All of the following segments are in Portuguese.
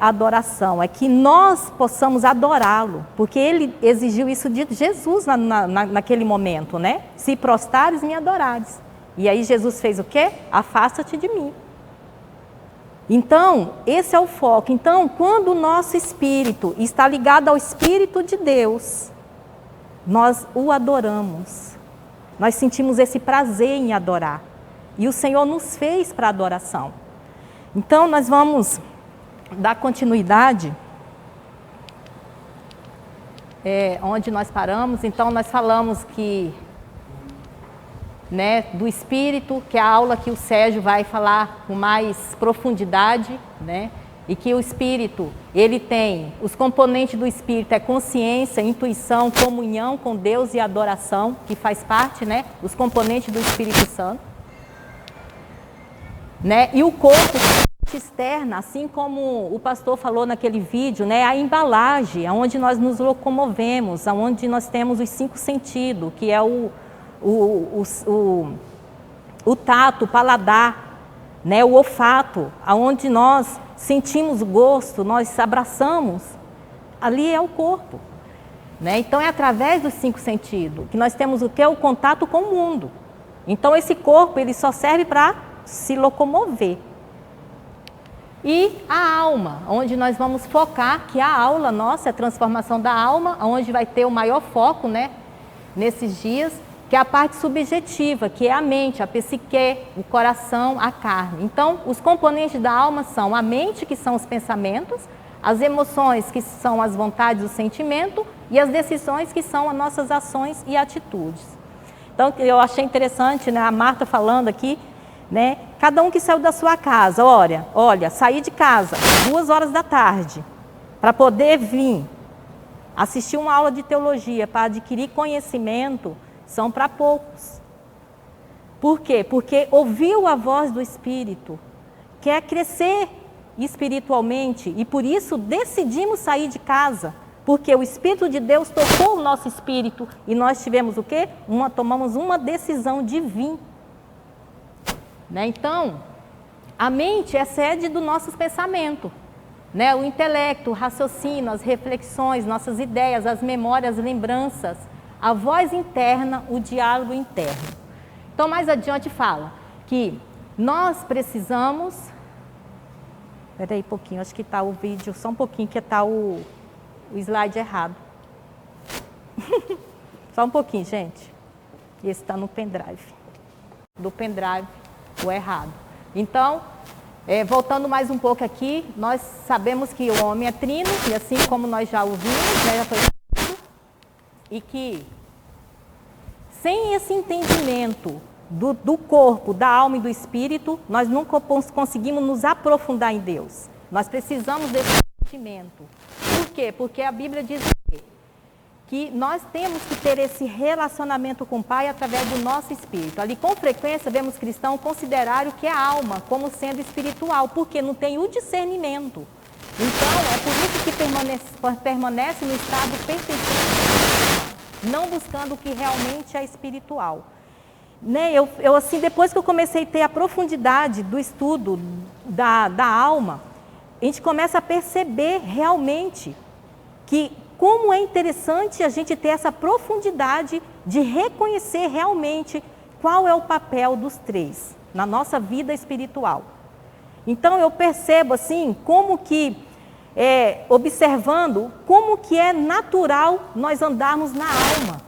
adoração, é que nós possamos adorá-lo, porque ele exigiu isso de Jesus naquele momento, né? Se prostrares, me adorares. E aí Jesus fez o quê? Afasta-te de mim. Então, esse é o foco. Então, quando o nosso espírito está ligado ao Espírito de Deus, nós o adoramos. Nós sentimos esse prazer em adorar. E o Senhor nos fez para adoração. Então, nós vamos dar continuidade onde nós paramos. Então, nós falamos que, né, do Espírito, que é a aula que o Sérgio vai falar com mais profundidade, né? E que o Espírito, ele tem, os componentes do Espírito é consciência, intuição, comunhão com Deus e adoração, que faz parte, né, os componentes do Espírito Santo. Né? E o corpo externa, assim como o pastor falou naquele vídeo, né, a embalagem, onde nós nos locomovemos, onde nós temos os 5 sentidos, que é o tato, o paladar, né, o olfato, aonde nós sentimos o gosto, nós abraçamos, ali é o corpo. Né? Então é através dos 5 sentidos que nós temos o que? O contato com o mundo. Então esse corpo ele só serve para se locomover. E a alma, onde nós vamos focar, que a aula nossa é a transformação da alma, onde vai ter o maior foco, né, nesses dias, que é a parte subjetiva, que é a mente, a psique, o coração, a carne. Então, os componentes da alma são a mente, que são os pensamentos, as emoções, que são as vontades, o sentimento, e as decisões, que são as nossas ações e atitudes. Então, eu achei interessante, né, a Marta falando aqui, né, cada um que saiu da sua casa, olha, sair de casa 2 horas da tarde, para poder vir assistir uma aula de teologia, para adquirir conhecimento, são para poucos. Por quê? Porque ouviu a voz do Espírito, quer crescer espiritualmente e por isso decidimos sair de casa, porque o Espírito de Deus tocou o nosso espírito e nós tivemos o quê? Tomamos uma decisão de vir. Né? Então, a mente é sede dos nossos pensamentos. Né? O intelecto, o raciocínio, as reflexões, nossas ideias, as memórias, as lembranças, a voz interna, o diálogo interno. Então, mais adiante fala que nós precisamos... Espera aí um pouquinho, acho que está o vídeo, só um pouquinho que está o slide errado. Só um pouquinho, gente. Esse está no pendrive. Do pendrive, o errado. Então, voltando mais um pouco aqui, nós sabemos que o homem é trino, e assim como nós já ouvimos, né, já foi falado, e que sem esse entendimento do corpo, da alma e do espírito, nós nunca conseguimos nos aprofundar em Deus. Nós precisamos desse entendimento. Por quê? Porque a Bíblia diz que nós temos que ter esse relacionamento com o Pai através do nosso espírito. Ali, com frequência, vemos cristãos considerar o que é a alma como sendo espiritual, porque não tem o discernimento. Então, é por isso que permanece no estado perfeito, não buscando o que realmente é espiritual. Né? Eu assim, depois que eu comecei a ter a profundidade do estudo da alma, a gente começa a perceber realmente que como é interessante a gente ter essa profundidade de reconhecer realmente qual é o papel dos 3 na nossa vida espiritual. Então eu percebo assim, como que, observando, como que é natural nós andarmos na alma.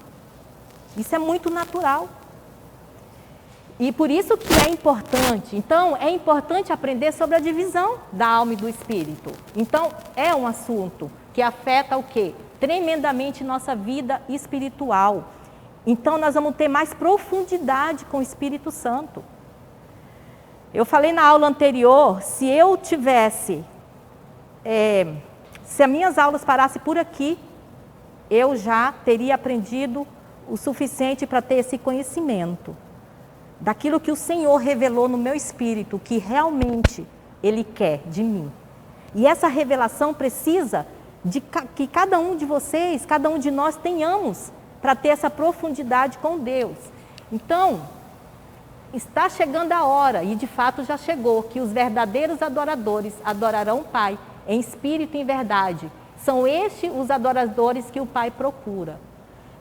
Isso é muito natural. E por isso que é importante. Então, é importante aprender sobre a divisão da alma e do espírito. Então, é um assunto que afeta o quê? Tremendamente nossa vida espiritual. Então, nós vamos ter mais profundidade com o Espírito Santo. Eu falei na aula anterior, se eu tivesse, se as minhas aulas parassem por aqui, eu já teria aprendido o suficiente para ter esse conhecimento daquilo que o Senhor revelou no meu espírito, que realmente Ele quer de mim. E essa revelação precisa de que cada um de vocês, cada um de nós tenhamos para ter essa profundidade com Deus. Então, está chegando a hora, e de fato já chegou, que os verdadeiros adoradores adorarão o Pai em espírito e em verdade. São estes os adoradores que o Pai procura.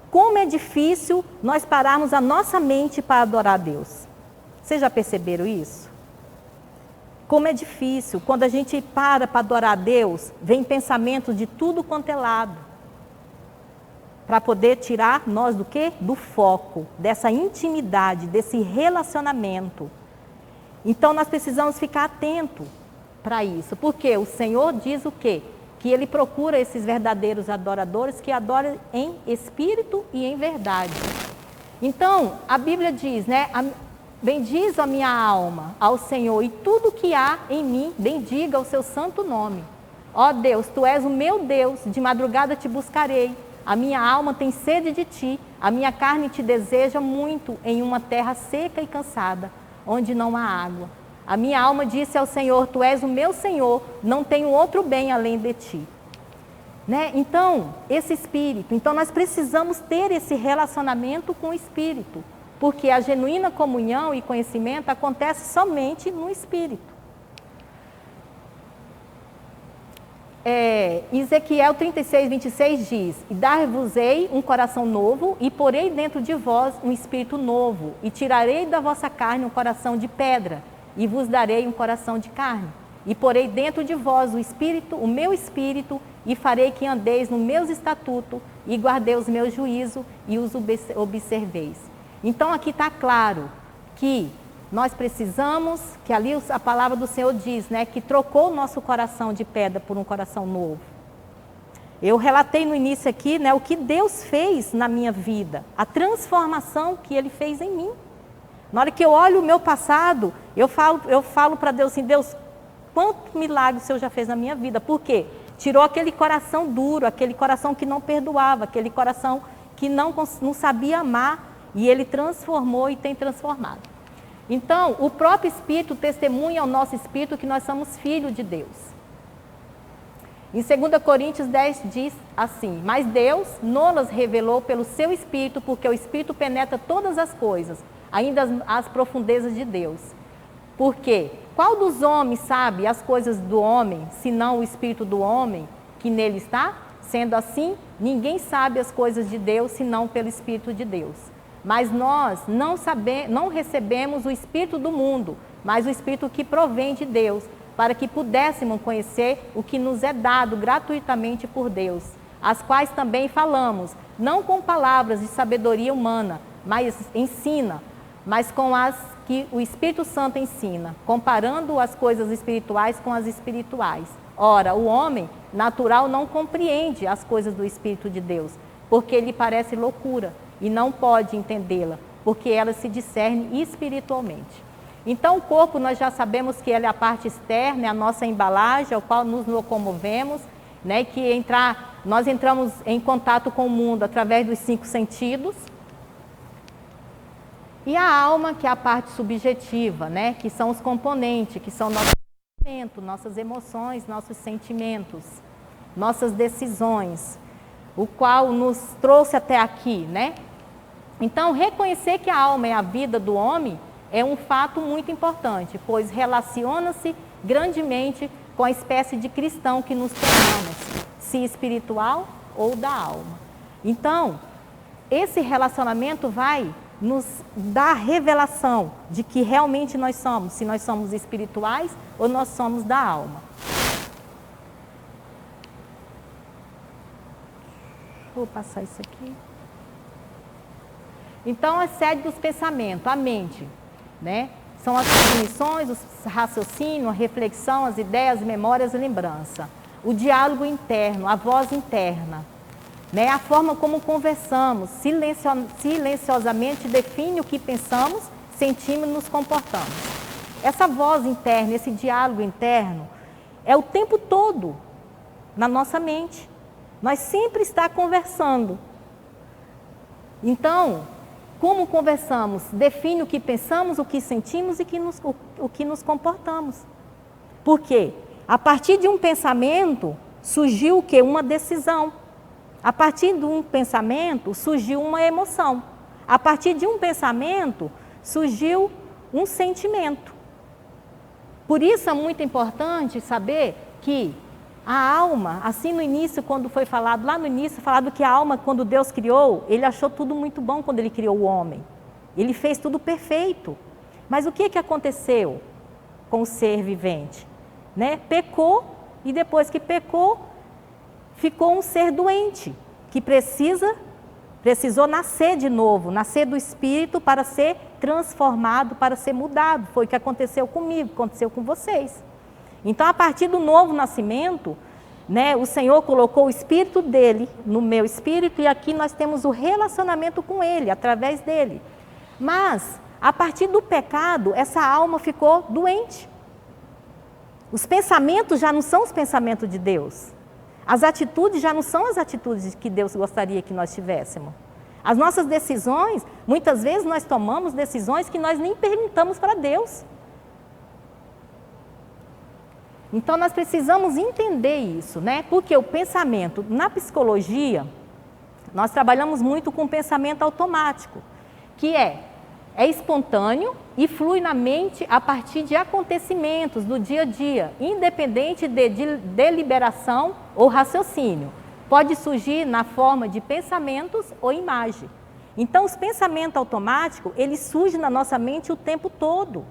Como é difícil nós pararmos a nossa mente para adorar a Deus. Vocês já perceberam isso? Como é difícil. Quando a gente para adorar a Deus, vem pensamentos de tudo quanto é lado. Para poder tirar nós do quê? Do foco, dessa intimidade, desse relacionamento. Então nós precisamos ficar atentos para isso. Porque o Senhor diz o quê? Que Ele procura esses verdadeiros adoradores que adoram em espírito e em verdade. Então, a Bíblia diz, né? Bendiz a minha alma ao Senhor e tudo que há em mim, bendiga o seu santo nome. Ó Deus, Tu és o meu Deus, de madrugada te buscarei. A minha alma tem sede de Ti, a minha carne te deseja muito em uma terra seca e cansada, onde não há água. A minha alma disse ao Senhor, Tu és o meu Senhor, não tenho outro bem além de Ti. Né? Então, esse Espírito, então nós precisamos ter esse relacionamento com o Espírito, porque a genuína comunhão e conhecimento acontece somente no Espírito. Ezequiel 36, 26 diz, e dar-vos-ei um coração novo, e porei dentro de vós um espírito novo, e tirarei da vossa carne um coração de pedra, e vos darei um coração de carne. E porei dentro de vós o espírito, o meu espírito, e farei que andeis nos meus estatutos, e guardei os meus juízos, e os observeis. Então aqui está claro que nós precisamos, que ali a palavra do Senhor diz, né, que trocou o nosso coração de pedra por um coração novo. Eu relatei no início aqui, né, o que Deus fez na minha vida, a transformação que Ele fez em mim. Na hora que eu olho o meu passado, eu falo para Deus assim, Deus, quanto milagre o Senhor já fez na minha vida. Por quê? Tirou aquele coração duro, aquele coração que não perdoava, aquele coração que não sabia amar, e Ele transformou e tem transformado. Então, o próprio Espírito testemunha ao nosso Espírito que nós somos filhos de Deus. Em 2 Coríntios 10 diz assim, mas Deus nos revelou pelo seu Espírito, porque o Espírito penetra todas as coisas, ainda as profundezas de Deus. Por quê? Qual dos homens sabe as coisas do homem, senão o Espírito do homem que nele está? Sendo assim, ninguém sabe as coisas de Deus, senão pelo Espírito de Deus. Mas nós não recebemos o Espírito do mundo, mas o Espírito que provém de Deus, para que pudéssemos conhecer o que nos é dado gratuitamente por Deus, as quais também falamos, não com palavras de sabedoria humana, mas com as que o Espírito Santo ensina, comparando as coisas espirituais com as espirituais. Ora, o homem natural não compreende as coisas do Espírito de Deus, porque lhe parece loucura, e não pode entendê-la, porque ela se discerne espiritualmente. Então, o corpo, nós já sabemos que ele é a parte externa, é a nossa embalagem, ao qual nos locomovemos, né? Que nós entramos em contato com o mundo através dos 5 sentidos. E a alma, que é a parte subjetiva, né? Que são os componentes, que são nosso pensamento, nossas emoções, nossos sentimentos, nossas decisões, o qual nos trouxe até aqui, né? Então, reconhecer que a alma é a vida do homem é um fato muito importante, pois relaciona-se grandemente com a espécie de cristão que nos tornamos, se espiritual ou da alma. Então, esse relacionamento vai nos dar revelação de que realmente nós somos, se nós somos espirituais ou nós somos da alma. Vou passar isso aqui. Então, a sede dos pensamentos, a mente, né? São as cognições, os raciocínios, a reflexão, as ideias, memórias e lembrança. O diálogo interno, a voz interna, né? A forma como conversamos, silenciosamente define o que pensamos, sentimos e nos comportamos. Essa voz interna, esse diálogo interno, é o tempo todo na nossa mente. Nós sempre está conversando. Então, como conversamos define o que pensamos, o que sentimos e o que nos comportamos. Por quê? A partir de um pensamento surgiu o quê? Uma decisão. A partir de um pensamento surgiu uma emoção. A partir de um pensamento surgiu um sentimento. Por isso é muito importante saber que A alma, assim no início, quando foi falado, lá no início, falado que a alma, quando Deus criou, ele achou tudo muito bom quando ele criou o homem. Ele fez tudo perfeito. Mas o que aconteceu com o ser vivente? Né? Pecou, e depois que pecou, ficou um ser doente, que precisou nascer de novo, nascer do Espírito para ser transformado, para ser mudado. Foi o que aconteceu comigo, aconteceu com vocês. Então, a partir do novo nascimento, né, o Senhor colocou o Espírito dele no meu espírito e aqui nós temos o relacionamento com ele, através dele. Mas, a partir do pecado, essa alma ficou doente. Os pensamentos já não são os pensamentos de Deus. As atitudes já não são as atitudes que Deus gostaria que nós tivéssemos. As nossas decisões, muitas vezes nós tomamos decisões que nós nem perguntamos para Deus. Então, nós precisamos entender isso, né? Porque o pensamento, na psicologia, nós trabalhamos muito com o pensamento automático, que é espontâneo e flui na mente a partir de acontecimentos do dia a dia, independente de deliberação ou raciocínio. Pode surgir na forma de pensamentos ou imagem. Então, os pensamentos automáticos, eles surgem na nossa mente o tempo todo.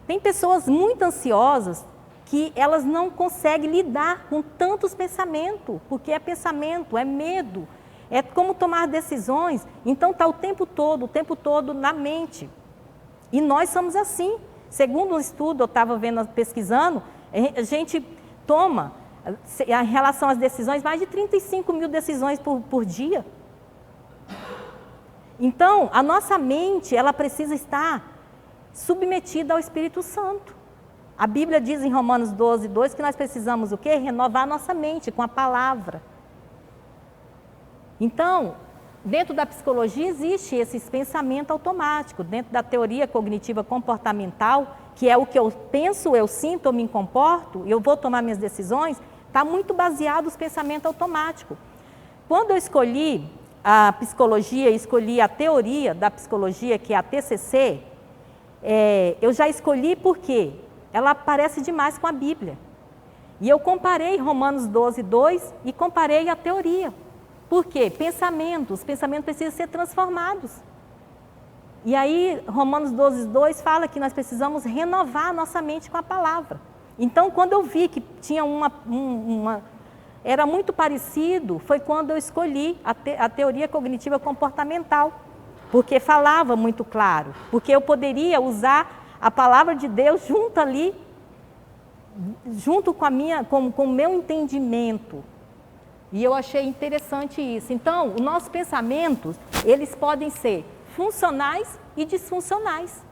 Tem pessoas muito ansiosas que elas não conseguem lidar com tantos pensamentos, porque é pensamento, é medo, é como tomar decisões, então está o tempo todo na mente. E nós somos assim. Segundo um estudo, eu estava pesquisando, a gente toma, em relação às decisões, mais de 35 mil decisões por dia. Então, a nossa mente, ela precisa estar submetida ao Espírito Santo. A Bíblia diz em Romanos 12, 2, que nós precisamos o quê? Renovar a nossa mente com a palavra. Então, dentro da psicologia existe esse pensamento automático, dentro da teoria cognitiva comportamental, que é o que eu penso, eu sinto, eu me comporto, eu vou tomar minhas decisões, está muito baseado nos pensamentos automáticos. Quando eu escolhi a psicologia, escolhi a teoria da psicologia, que é a TCC, eu já escolhi porque ela parece demais com a Bíblia. E eu comparei Romanos 12, 2 e comparei a teoria. Por quê? Os pensamentos precisam ser transformados. E aí, Romanos 12, 2 fala que nós precisamos renovar a nossa mente com a palavra. Então, quando eu vi que tinha era muito parecido, foi quando eu escolhi a teoria cognitiva comportamental. Porque falava muito claro, porque eu poderia usar a palavra de Deus junto com o meu entendimento. E eu achei interessante isso. Então, os nossos pensamentos, eles podem ser funcionais e disfuncionais.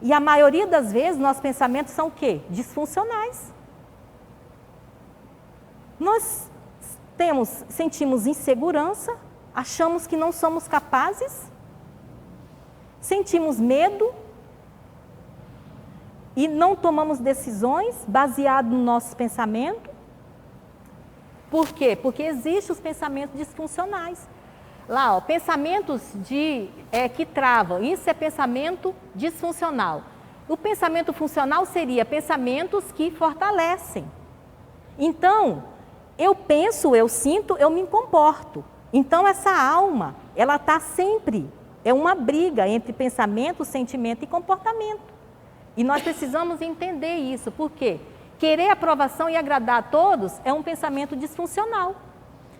E a maioria das vezes, nossos pensamentos são o quê? Disfuncionais. Nós sentimos insegurança, achamos que não somos capazes, sentimos medo e não tomamos decisões baseadas nos nossos pensamentos. Por quê? Porque existem os pensamentos disfuncionais. Lá, ó, pensamentos que travam, isso é pensamento disfuncional. O pensamento funcional seria pensamentos que fortalecem. Então, eu penso, eu sinto, eu me comporto. Então, essa alma, ela está sempre, é uma briga entre pensamento, sentimento e comportamento. E nós precisamos entender isso, por quê? Querer aprovação e agradar a todos é um pensamento disfuncional.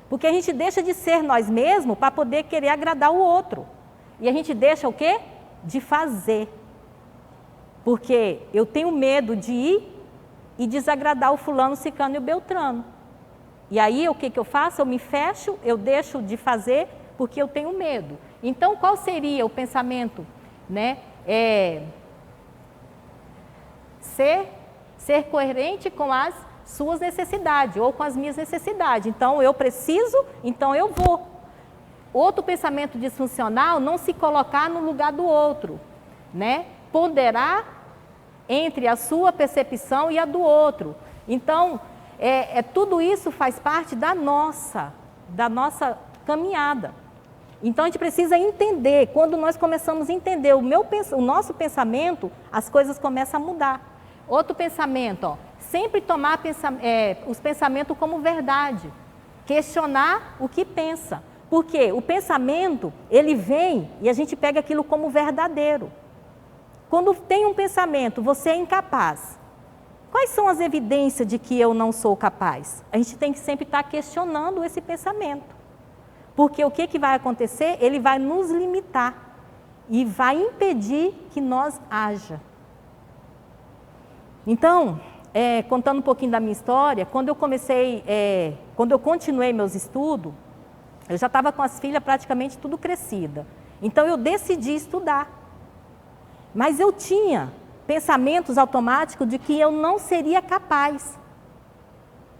Porque a gente deixa de ser nós mesmos para poder querer agradar o outro. E a gente deixa o quê? De fazer. Porque eu tenho medo de ir e desagradar o fulano, ciclano e o beltrano. E aí o que eu faço? Eu me fecho, eu deixo de fazer porque eu tenho medo. Então qual seria o pensamento? Né? Ser coerente com as suas necessidades ou com as minhas necessidades. Então eu preciso, então eu vou. Outro pensamento disfuncional, não se colocar no lugar do outro, né? Ponderar entre a sua percepção e a do outro. Então, tudo isso faz parte da nossa caminhada. Então a gente precisa entender, quando nós começamos a entender o nosso pensamento, as coisas começam a mudar. Outro pensamento, ó, sempre tomar os pensamentos como verdade, questionar o que pensa. Porque o pensamento, ele vem e a gente pega aquilo como verdadeiro. Quando tem um pensamento, você é incapaz. Quais são as evidências de que eu não sou capaz? A gente tem que sempre estar questionando esse pensamento. Porque o que vai acontecer? Ele vai nos limitar e vai impedir que nós haja. Então, contando um pouquinho da minha história, quando eu continuei meus estudos, eu já estava com as filhas praticamente tudo crescida. Então eu decidi estudar. Mas eu tinha pensamentos automáticos de que eu não seria capaz.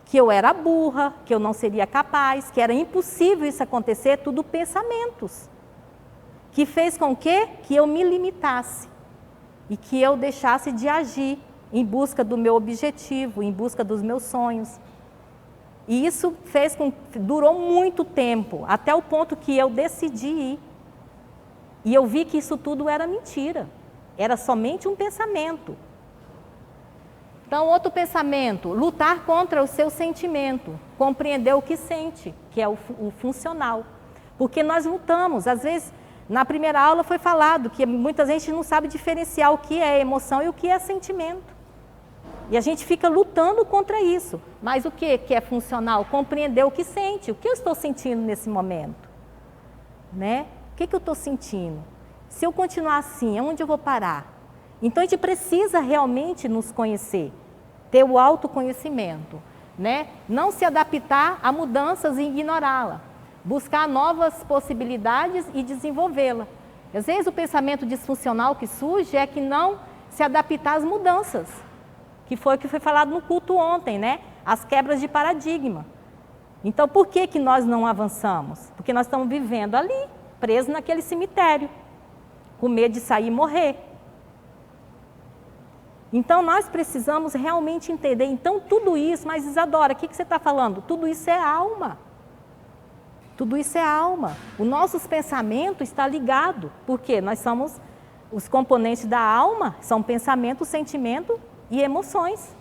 Que eu era burra, que eu não seria capaz, que era impossível isso acontecer, tudo pensamentos. Que fez com que eu me limitasse. E que eu deixasse de agir em busca do meu objetivo, em busca dos meus sonhos. E isso durou muito tempo, até o ponto que eu decidi ir. E eu vi que isso tudo era mentira. Era somente um pensamento. Então, outro pensamento, lutar contra o seu sentimento, compreender o que sente, que é o funcional. Porque nós lutamos, às vezes, na primeira aula foi falado que muita gente não sabe diferenciar o que é emoção e o que é sentimento. E a gente fica lutando contra isso. Mas o que é funcional? Compreender o que sente. O que eu estou sentindo nesse momento? Né? O que eu estou sentindo? Se eu continuar assim, aonde eu vou parar? Então a gente precisa realmente nos conhecer. Ter o autoconhecimento. Né? Não se adaptar a mudanças e ignorá-la. Buscar novas possibilidades e desenvolvê-la. Às vezes o pensamento disfuncional que surge é que não se adaptar às mudanças. Que foi o que foi falado no culto ontem, né? As quebras de paradigma. Então, por que nós não avançamos? Porque nós estamos vivendo ali, presos naquele cemitério, com medo de sair e morrer. Então, nós precisamos realmente entender. Então, tudo isso, mas Isadora, o que você está falando? Tudo isso é alma. Tudo isso é alma. Os nossos pensamentos estão ligados, porque nós somos os componentes da alma, são pensamento, sentimento e emoções.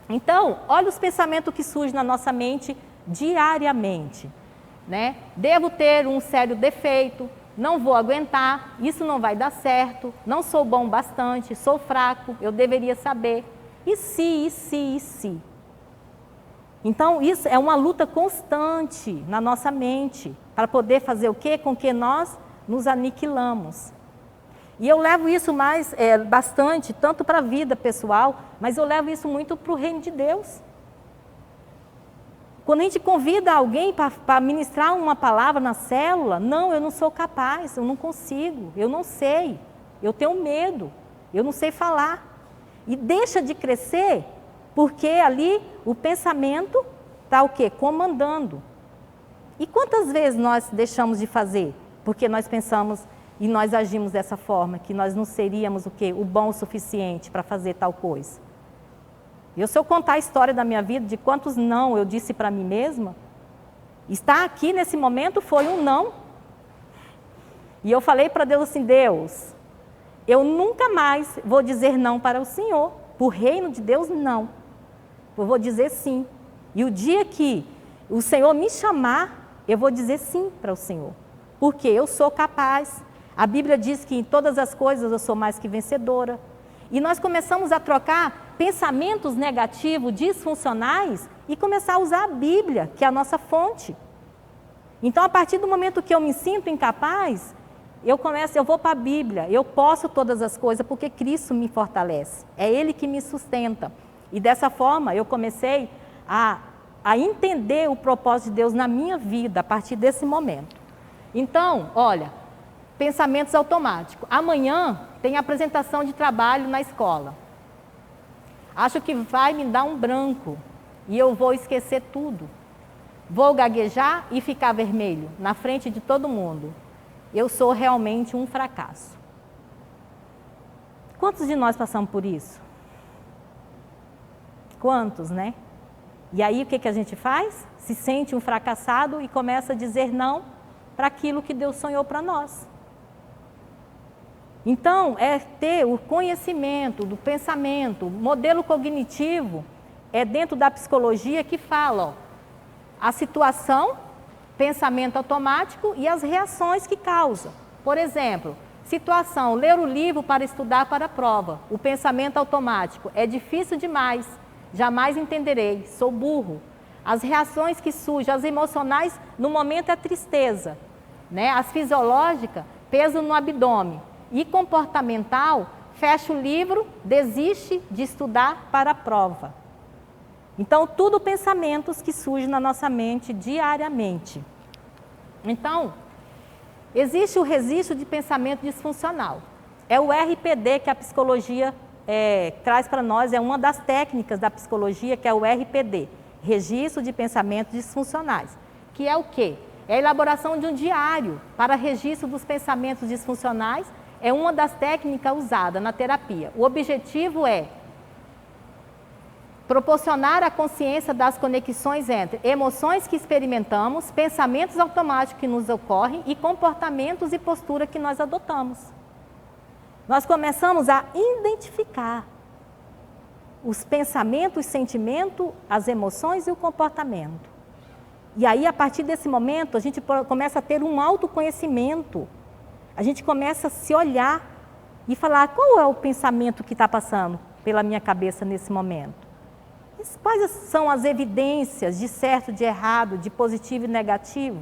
Então, olha os pensamentos que surgem na nossa mente diariamente. Né? Devo ter um sério defeito, não vou aguentar, isso não vai dar certo, não sou bom bastante, sou fraco, eu deveria saber. E se? Então, isso é uma luta constante na nossa mente, para poder fazer o quê? Com que nós nos aniquilamos. E eu levo isso bastante, tanto para a vida pessoal, mas eu levo isso muito para o reino de Deus. Quando a gente convida alguém para ministrar uma palavra na célula, não, eu não sou capaz, eu não consigo, eu não sei, eu tenho medo, eu não sei falar. E deixa de crescer, porque ali o pensamento está o quê? Comandando. E quantas vezes nós deixamos de fazer? Porque nós pensamos e nós agimos dessa forma, que nós não seríamos o quê? O bom o suficiente para fazer tal coisa. Se eu contar a história da minha vida, de quantos não eu disse para mim mesma, estar aqui nesse momento foi um não. E eu falei para Deus assim, Deus, eu nunca mais vou dizer não para o Senhor. Para o reino de Deus, não. Eu vou dizer sim. E o dia que o Senhor me chamar, eu vou dizer sim para o Senhor. Porque eu sou capaz. A Bíblia diz que em todas as coisas eu sou mais que vencedora. E nós começamos a trocar pensamentos negativos, disfuncionais, e começar a usar a Bíblia, que é a nossa fonte. Então, a partir do momento que eu me sinto incapaz, eu vou para a Bíblia, eu posso todas as coisas, porque Cristo me fortalece. É Ele que me sustenta. E dessa forma, eu comecei a entender o propósito de Deus na minha vida, a partir desse momento. Então, olha, pensamentos automáticos. Amanhã tem apresentação de trabalho na escola. Acho que vai me dar um branco e eu vou esquecer tudo. Vou gaguejar e ficar vermelho na frente de todo mundo. Eu sou realmente um fracasso. Quantos de nós passamos por isso? Quantos, né? E aí o que a gente faz? Se sente um fracassado e começa a dizer não para aquilo que Deus sonhou para nós. Então, é ter o conhecimento do pensamento, modelo cognitivo, é dentro da psicologia que fala, ó, a situação, pensamento automático e as reações que causa. Por exemplo, situação, ler o livro para estudar para a prova. O pensamento automático, é difícil demais, jamais entenderei, sou burro. As reações que surgem, as emocionais, no momento é tristeza, né? As fisiológicas, peso no abdômen. E comportamental, fecha o livro, desiste de estudar para a prova. Então, tudo pensamentos que surgem na nossa mente diariamente. Então, existe o registro de pensamento disfuncional. É o RPD que a psicologia traz para nós, é uma das técnicas da psicologia, que é o RPD, Registro de Pensamentos Disfuncionais. Que é o quê? É a elaboração de um diário para registro dos pensamentos disfuncionais. É uma das técnicas usadas na terapia. O objetivo é proporcionar a consciência das conexões entre emoções que experimentamos, pensamentos automáticos que nos ocorrem e comportamentos e postura que nós adotamos. Nós começamos a identificar os pensamentos, os sentimentos, as emoções e o comportamento. E aí, a partir desse momento, a gente começa a ter um autoconhecimento. A gente começa a se olhar e falar qual é o pensamento que está passando pela minha cabeça nesse momento. Quais são as evidências de certo, de errado, de positivo e negativo,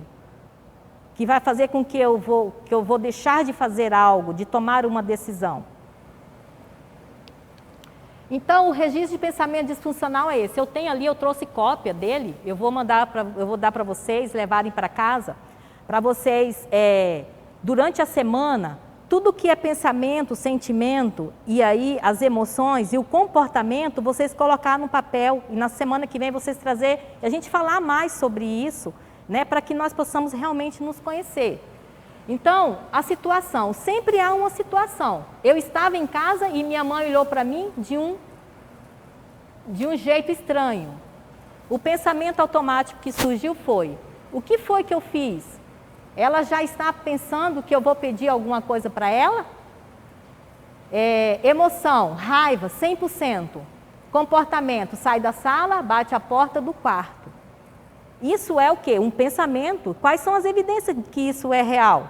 que vai fazer com que eu vou deixar de fazer algo, de tomar uma decisão. Então, o registro de pensamento disfuncional é esse. Eu tenho ali, eu trouxe cópia dele, eu vou dar para vocês levarem para casa, para vocês, durante a semana, tudo que é pensamento, sentimento, e aí as emoções e o comportamento, vocês colocar no papel, e na semana que vem vocês trazer, e a gente falar mais sobre isso, né, para que nós possamos realmente nos conhecer. Então, a situação, sempre há uma situação. Eu estava em casa e minha mãe olhou para mim de um jeito estranho. O pensamento automático que surgiu foi, o que foi que eu fiz? Ela já está pensando que eu vou pedir alguma coisa para ela? Emoção, raiva, 100%. Comportamento, sai da sala, bate a porta do quarto. Isso é o quê? Um pensamento. Quais são as evidências que isso é real?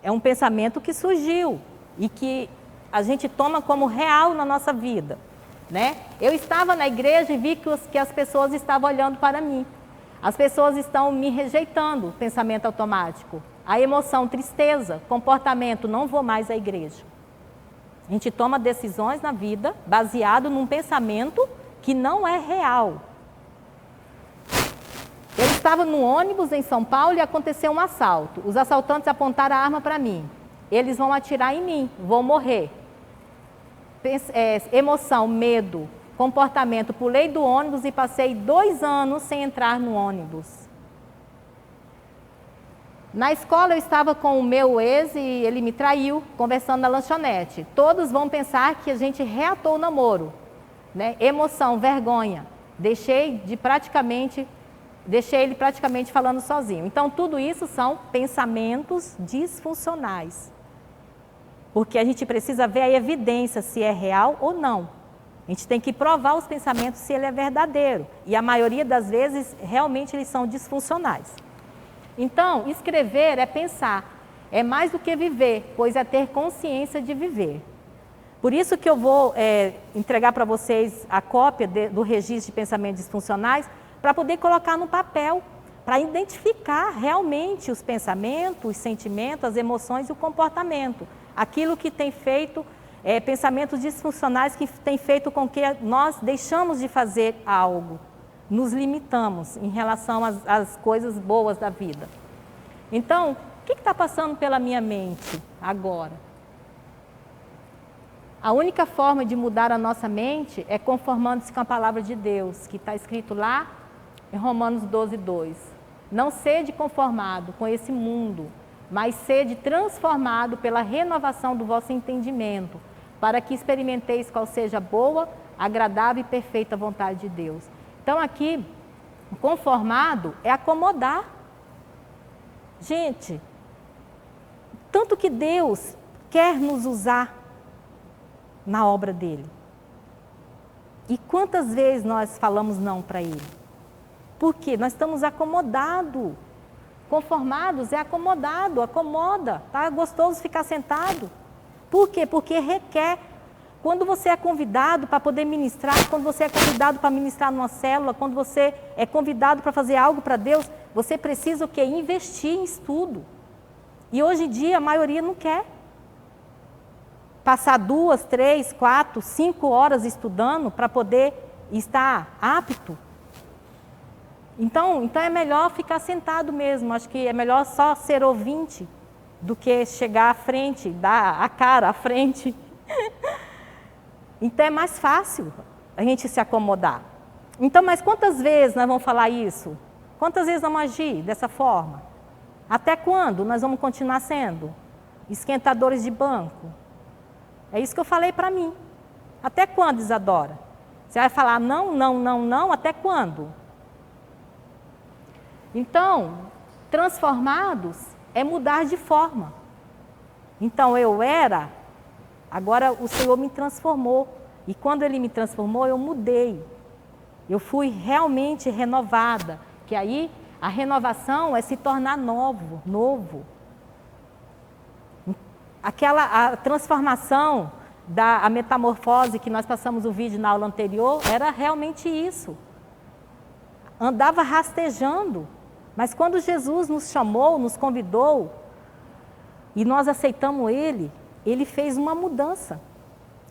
É um pensamento que surgiu e que a gente toma como real na nossa vida, né? Eu estava na igreja e vi que as pessoas estavam olhando para mim. As pessoas estão me rejeitando, pensamento automático. A emoção, tristeza, comportamento, não vou mais à igreja. A gente toma decisões na vida baseado num pensamento que não é real. Eu estava no ônibus em São Paulo e aconteceu um assalto. Os assaltantes apontaram a arma para mim. Eles vão atirar em mim, vou morrer. Emoção, medo, comportamento, pulei do ônibus e passei 2 anos sem entrar no ônibus. Na escola eu estava com o meu ex e ele me traiu, conversando na lanchonete. Todos vão pensar que a gente reatou o namoro, né? Emoção, vergonha. Deixei ele praticamente falando sozinho. Então, tudo isso são pensamentos disfuncionais. Porque a gente precisa ver a evidência se é real ou não. A gente tem que provar os pensamentos se ele é verdadeiro. E a maioria das vezes, realmente, eles são disfuncionais. Então, escrever é pensar. É mais do que viver, pois é ter consciência de viver. Por isso que eu vou entregar para vocês a cópia do registro de pensamentos disfuncionais, para poder colocar no papel, para identificar realmente os pensamentos, os sentimentos, as emoções e o comportamento. Aquilo que tem feito, pensamentos disfuncionais que tem feito com que nós deixamos de fazer algo, nos limitamos em relação às coisas boas da vida. Então, o que está passando pela minha mente agora? A única forma de mudar a nossa mente é conformando-se com a palavra de Deus, que está escrito lá em Romanos 12:2. Não sede conformado com esse mundo, mas sede transformado pela renovação do vosso entendimento, para que experimenteis qual seja a boa, agradável e perfeita vontade de Deus. Então aqui, conformado é acomodar. Gente, tanto que Deus quer nos usar na obra dele. E quantas vezes nós falamos não para ele? Por quê? Nós estamos acomodados. Conformados é acomodado, acomoda. Tá gostoso ficar sentado. Por quê? Porque requer. Quando você é convidado para poder ministrar, quando você é convidado para ministrar numa célula, quando você é convidado para fazer algo para Deus, você precisa o quê? Investir em estudo. E hoje em dia a maioria não quer. Passar 2, 3, 4, 5 horas estudando para poder estar apto. Então é melhor ficar sentado mesmo. Acho que é melhor só ser ouvinte do que chegar à frente, dar a cara à frente. Então é mais fácil a gente se acomodar. Então, mas quantas vezes nós vamos falar isso? Quantas vezes vamos agir dessa forma? Até quando nós vamos continuar sendo esquentadores de banco? É isso que eu falei para mim. Até quando, Isadora? Você vai falar não, não, não, não, até quando? Então, transformados é mudar de forma. Então, eu era, agora o Senhor me transformou. E quando Ele me transformou, eu mudei. Eu fui realmente renovada. Que aí, a renovação é se tornar novo. A transformação, a metamorfose que nós passamos o vídeo na aula anterior, era realmente isso. Andava rastejando. Mas quando Jesus nos chamou, nos convidou, e nós aceitamos Ele fez uma mudança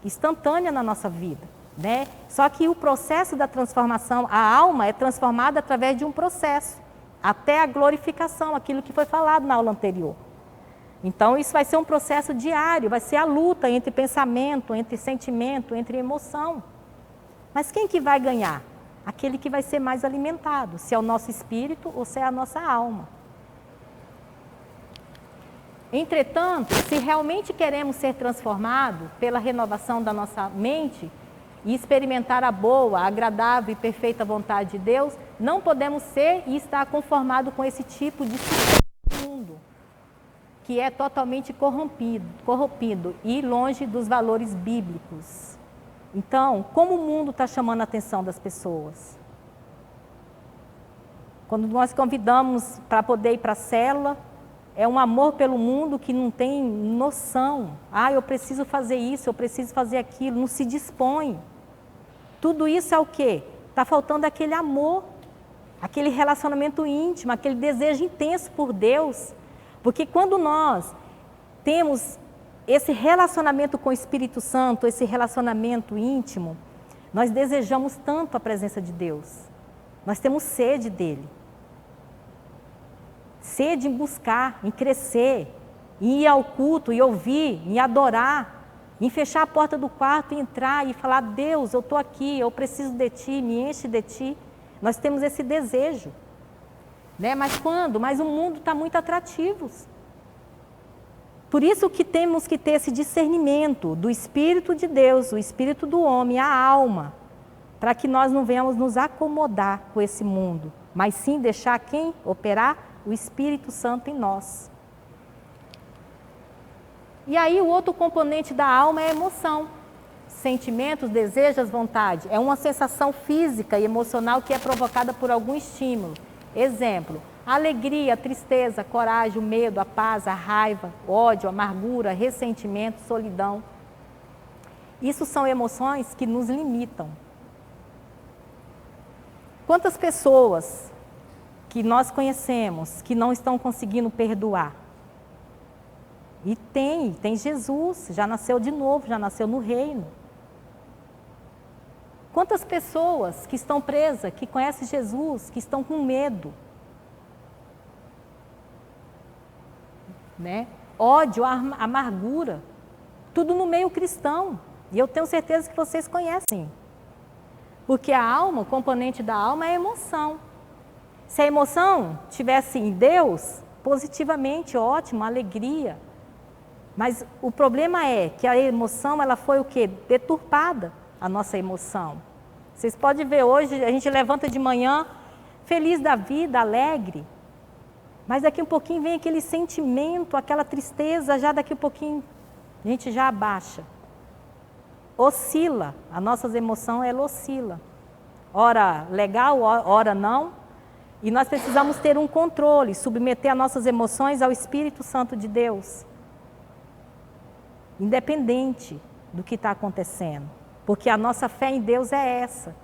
instantânea na nossa vida, né? Só que o processo da transformação, a alma é transformada através de um processo, até a glorificação, aquilo que foi falado na aula anterior. Então isso vai ser um processo diário, vai ser a luta entre pensamento, entre sentimento, entre emoção. Mas quem que vai ganhar? Aquele que vai ser mais alimentado, se é o nosso espírito ou se é a nossa alma. Entretanto, se realmente queremos ser transformados pela renovação da nossa mente e experimentar a boa, agradável e perfeita vontade de Deus, não podemos ser e estar conformados com esse tipo de mundo, que é totalmente corrompido e longe dos valores bíblicos. Então, como o mundo está chamando a atenção das pessoas? Quando nós convidamos para poder ir para a célula, é um amor pelo mundo que não tem noção. Eu preciso fazer isso, eu preciso fazer aquilo, não se dispõe. Tudo isso é o quê? Está faltando aquele amor, aquele relacionamento íntimo, aquele desejo intenso por Deus. Porque quando nós temos esse relacionamento com o Espírito Santo, esse relacionamento íntimo, nós desejamos tanto a presença de Deus. Nós temos sede dele. Sede em buscar, em crescer, em ir ao culto, em ouvir, em adorar, em fechar a porta do quarto e entrar e falar: Deus, eu estou aqui, eu preciso de Ti, me enche de Ti. Nós temos esse desejo. Né? Mas quando? Mas o mundo está muito atrativo. Por isso que temos que ter esse discernimento do Espírito de Deus, o Espírito do homem, a alma, para que nós não venhamos nos acomodar com esse mundo, mas sim deixar quem operar? O Espírito Santo em nós. E aí o outro componente da alma é a emoção. Sentimentos, desejos, vontade. É uma sensação física e emocional que é provocada por algum estímulo. Exemplo, a alegria, a tristeza, a coragem, o medo, a paz, a raiva, o ódio, a amargura, ressentimento, solidão. Isso são emoções que nos limitam. Quantas pessoas que nós conhecemos que não estão conseguindo perdoar? E tem Jesus, já nasceu de novo, já nasceu no reino. Quantas pessoas que estão presas, que conhecem Jesus, que estão com medo? Né? Ódio, amargura, tudo no meio cristão. E eu tenho certeza que vocês conhecem. Porque a alma, o componente da alma é a emoção. Se a emoção tivesse em Deus, positivamente, ótimo, alegria. Mas o problema é que a emoção, ela foi o quê? Deturpada, a nossa emoção. Vocês podem ver hoje, a gente levanta de manhã, feliz da vida, alegre. Mas daqui um pouquinho vem aquele sentimento, aquela tristeza, já daqui um pouquinho a gente já abaixa. Oscila, a nossa emoção ela oscila. Ora legal, ora não. E nós precisamos ter um controle, submeter as nossas emoções ao Espírito Santo de Deus. Independente do que está acontecendo. Porque a nossa fé em Deus é essa.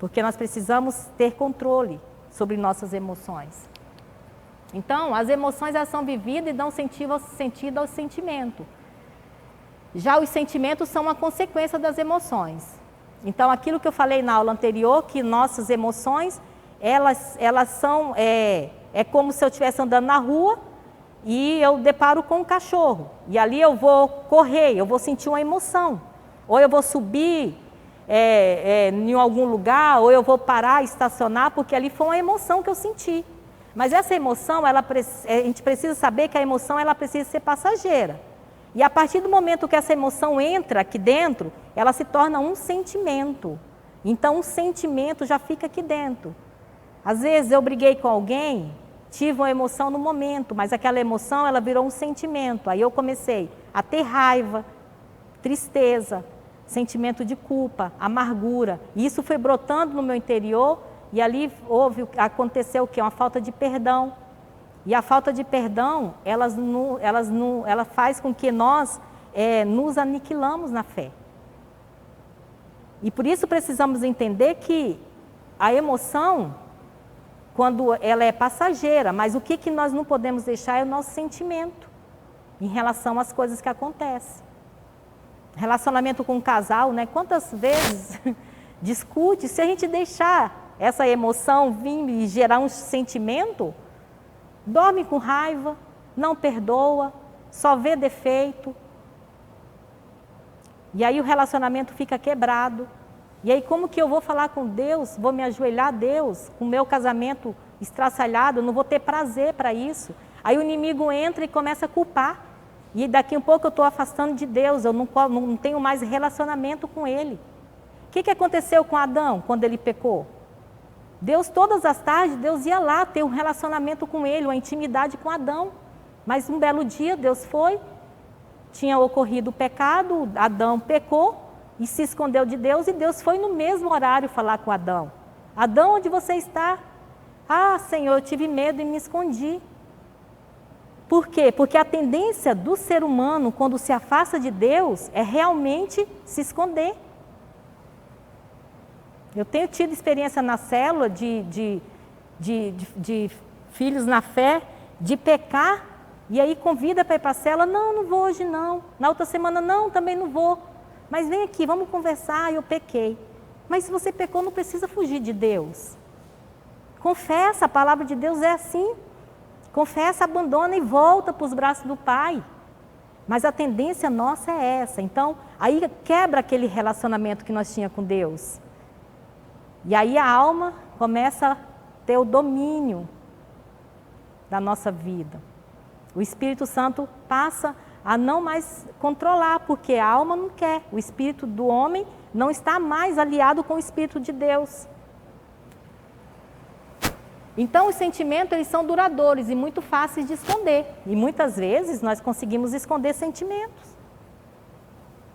Porque nós precisamos ter controle sobre nossas emoções. Então, as emoções elas são vividas e dão sentido ao sentimento. Já os sentimentos são uma consequência das emoções. Então, aquilo que eu falei na aula anterior, que nossas emoções, elas são, é como se eu estivesse andando na rua e eu deparo com um cachorro. E ali eu vou correr, eu vou sentir uma emoção. Ou eu vou subir em algum lugar, ou eu vou parar, estacionar, porque ali foi uma emoção que eu senti. Mas essa emoção, a gente precisa saber que a emoção ela precisa ser passageira. E a partir do momento que essa emoção entra aqui dentro, ela se torna um sentimento. Então, um sentimento já fica aqui dentro. Às vezes eu briguei com alguém, tive uma emoção no momento, mas aquela emoção ela virou um sentimento. Aí eu comecei a ter raiva, tristeza, sentimento de culpa, amargura. E isso foi brotando no meu interior e ali aconteceu o quê? Uma falta de perdão. E a falta de perdão, ela faz com que nós nos aniquilamos na fé. E por isso precisamos entender que a emoção, quando ela é passageira, mas o que nós não podemos deixar é o nosso sentimento em relação às coisas que acontecem. Relacionamento com um casal, né? Quantas vezes discute, se a gente deixar essa emoção vir e gerar um sentimento, dorme com raiva, não perdoa, só vê defeito. E aí o relacionamento fica quebrado. E aí como que eu vou falar com Deus, vou me ajoelhar a Deus, com o meu casamento estraçalhado, eu não vou ter prazer para isso. Aí o inimigo entra e começa a culpar. E daqui a pouco eu estou afastando de Deus, eu não tenho mais relacionamento com Ele. O que aconteceu com Adão quando ele pecou? Deus, todas as tardes, Deus ia lá ter um relacionamento com ele, uma intimidade com Adão. Mas um belo dia Deus foi, tinha ocorrido o pecado, Adão pecou e se escondeu de Deus e Deus foi no mesmo horário falar com Adão. Adão, onde você está? Ah, Senhor, eu tive medo e me escondi. Por quê? Porque a tendência do ser humano, quando se afasta de Deus, é realmente se esconder. Eu tenho tido experiência na célula de filhos na fé, de pecar, e aí convida para ir para a célula, não vou hoje não. Na outra semana, não, também não vou. Mas vem aqui, vamos conversar, eu pequei. Mas se você pecou, não precisa fugir de Deus. Confessa, a palavra de Deus é assim. Confessa, abandona e volta para os braços do Pai. Mas a tendência nossa é essa. Então, aí quebra aquele relacionamento que nós tínhamos com Deus. E aí a alma começa a ter o domínio da nossa vida. O Espírito Santo passa a não mais controlar, porque a alma não quer. O espírito do homem não está mais aliado com o Espírito de Deus. Então, os sentimentos eles são duradouros e muito fáceis de esconder. E muitas vezes nós conseguimos esconder sentimentos.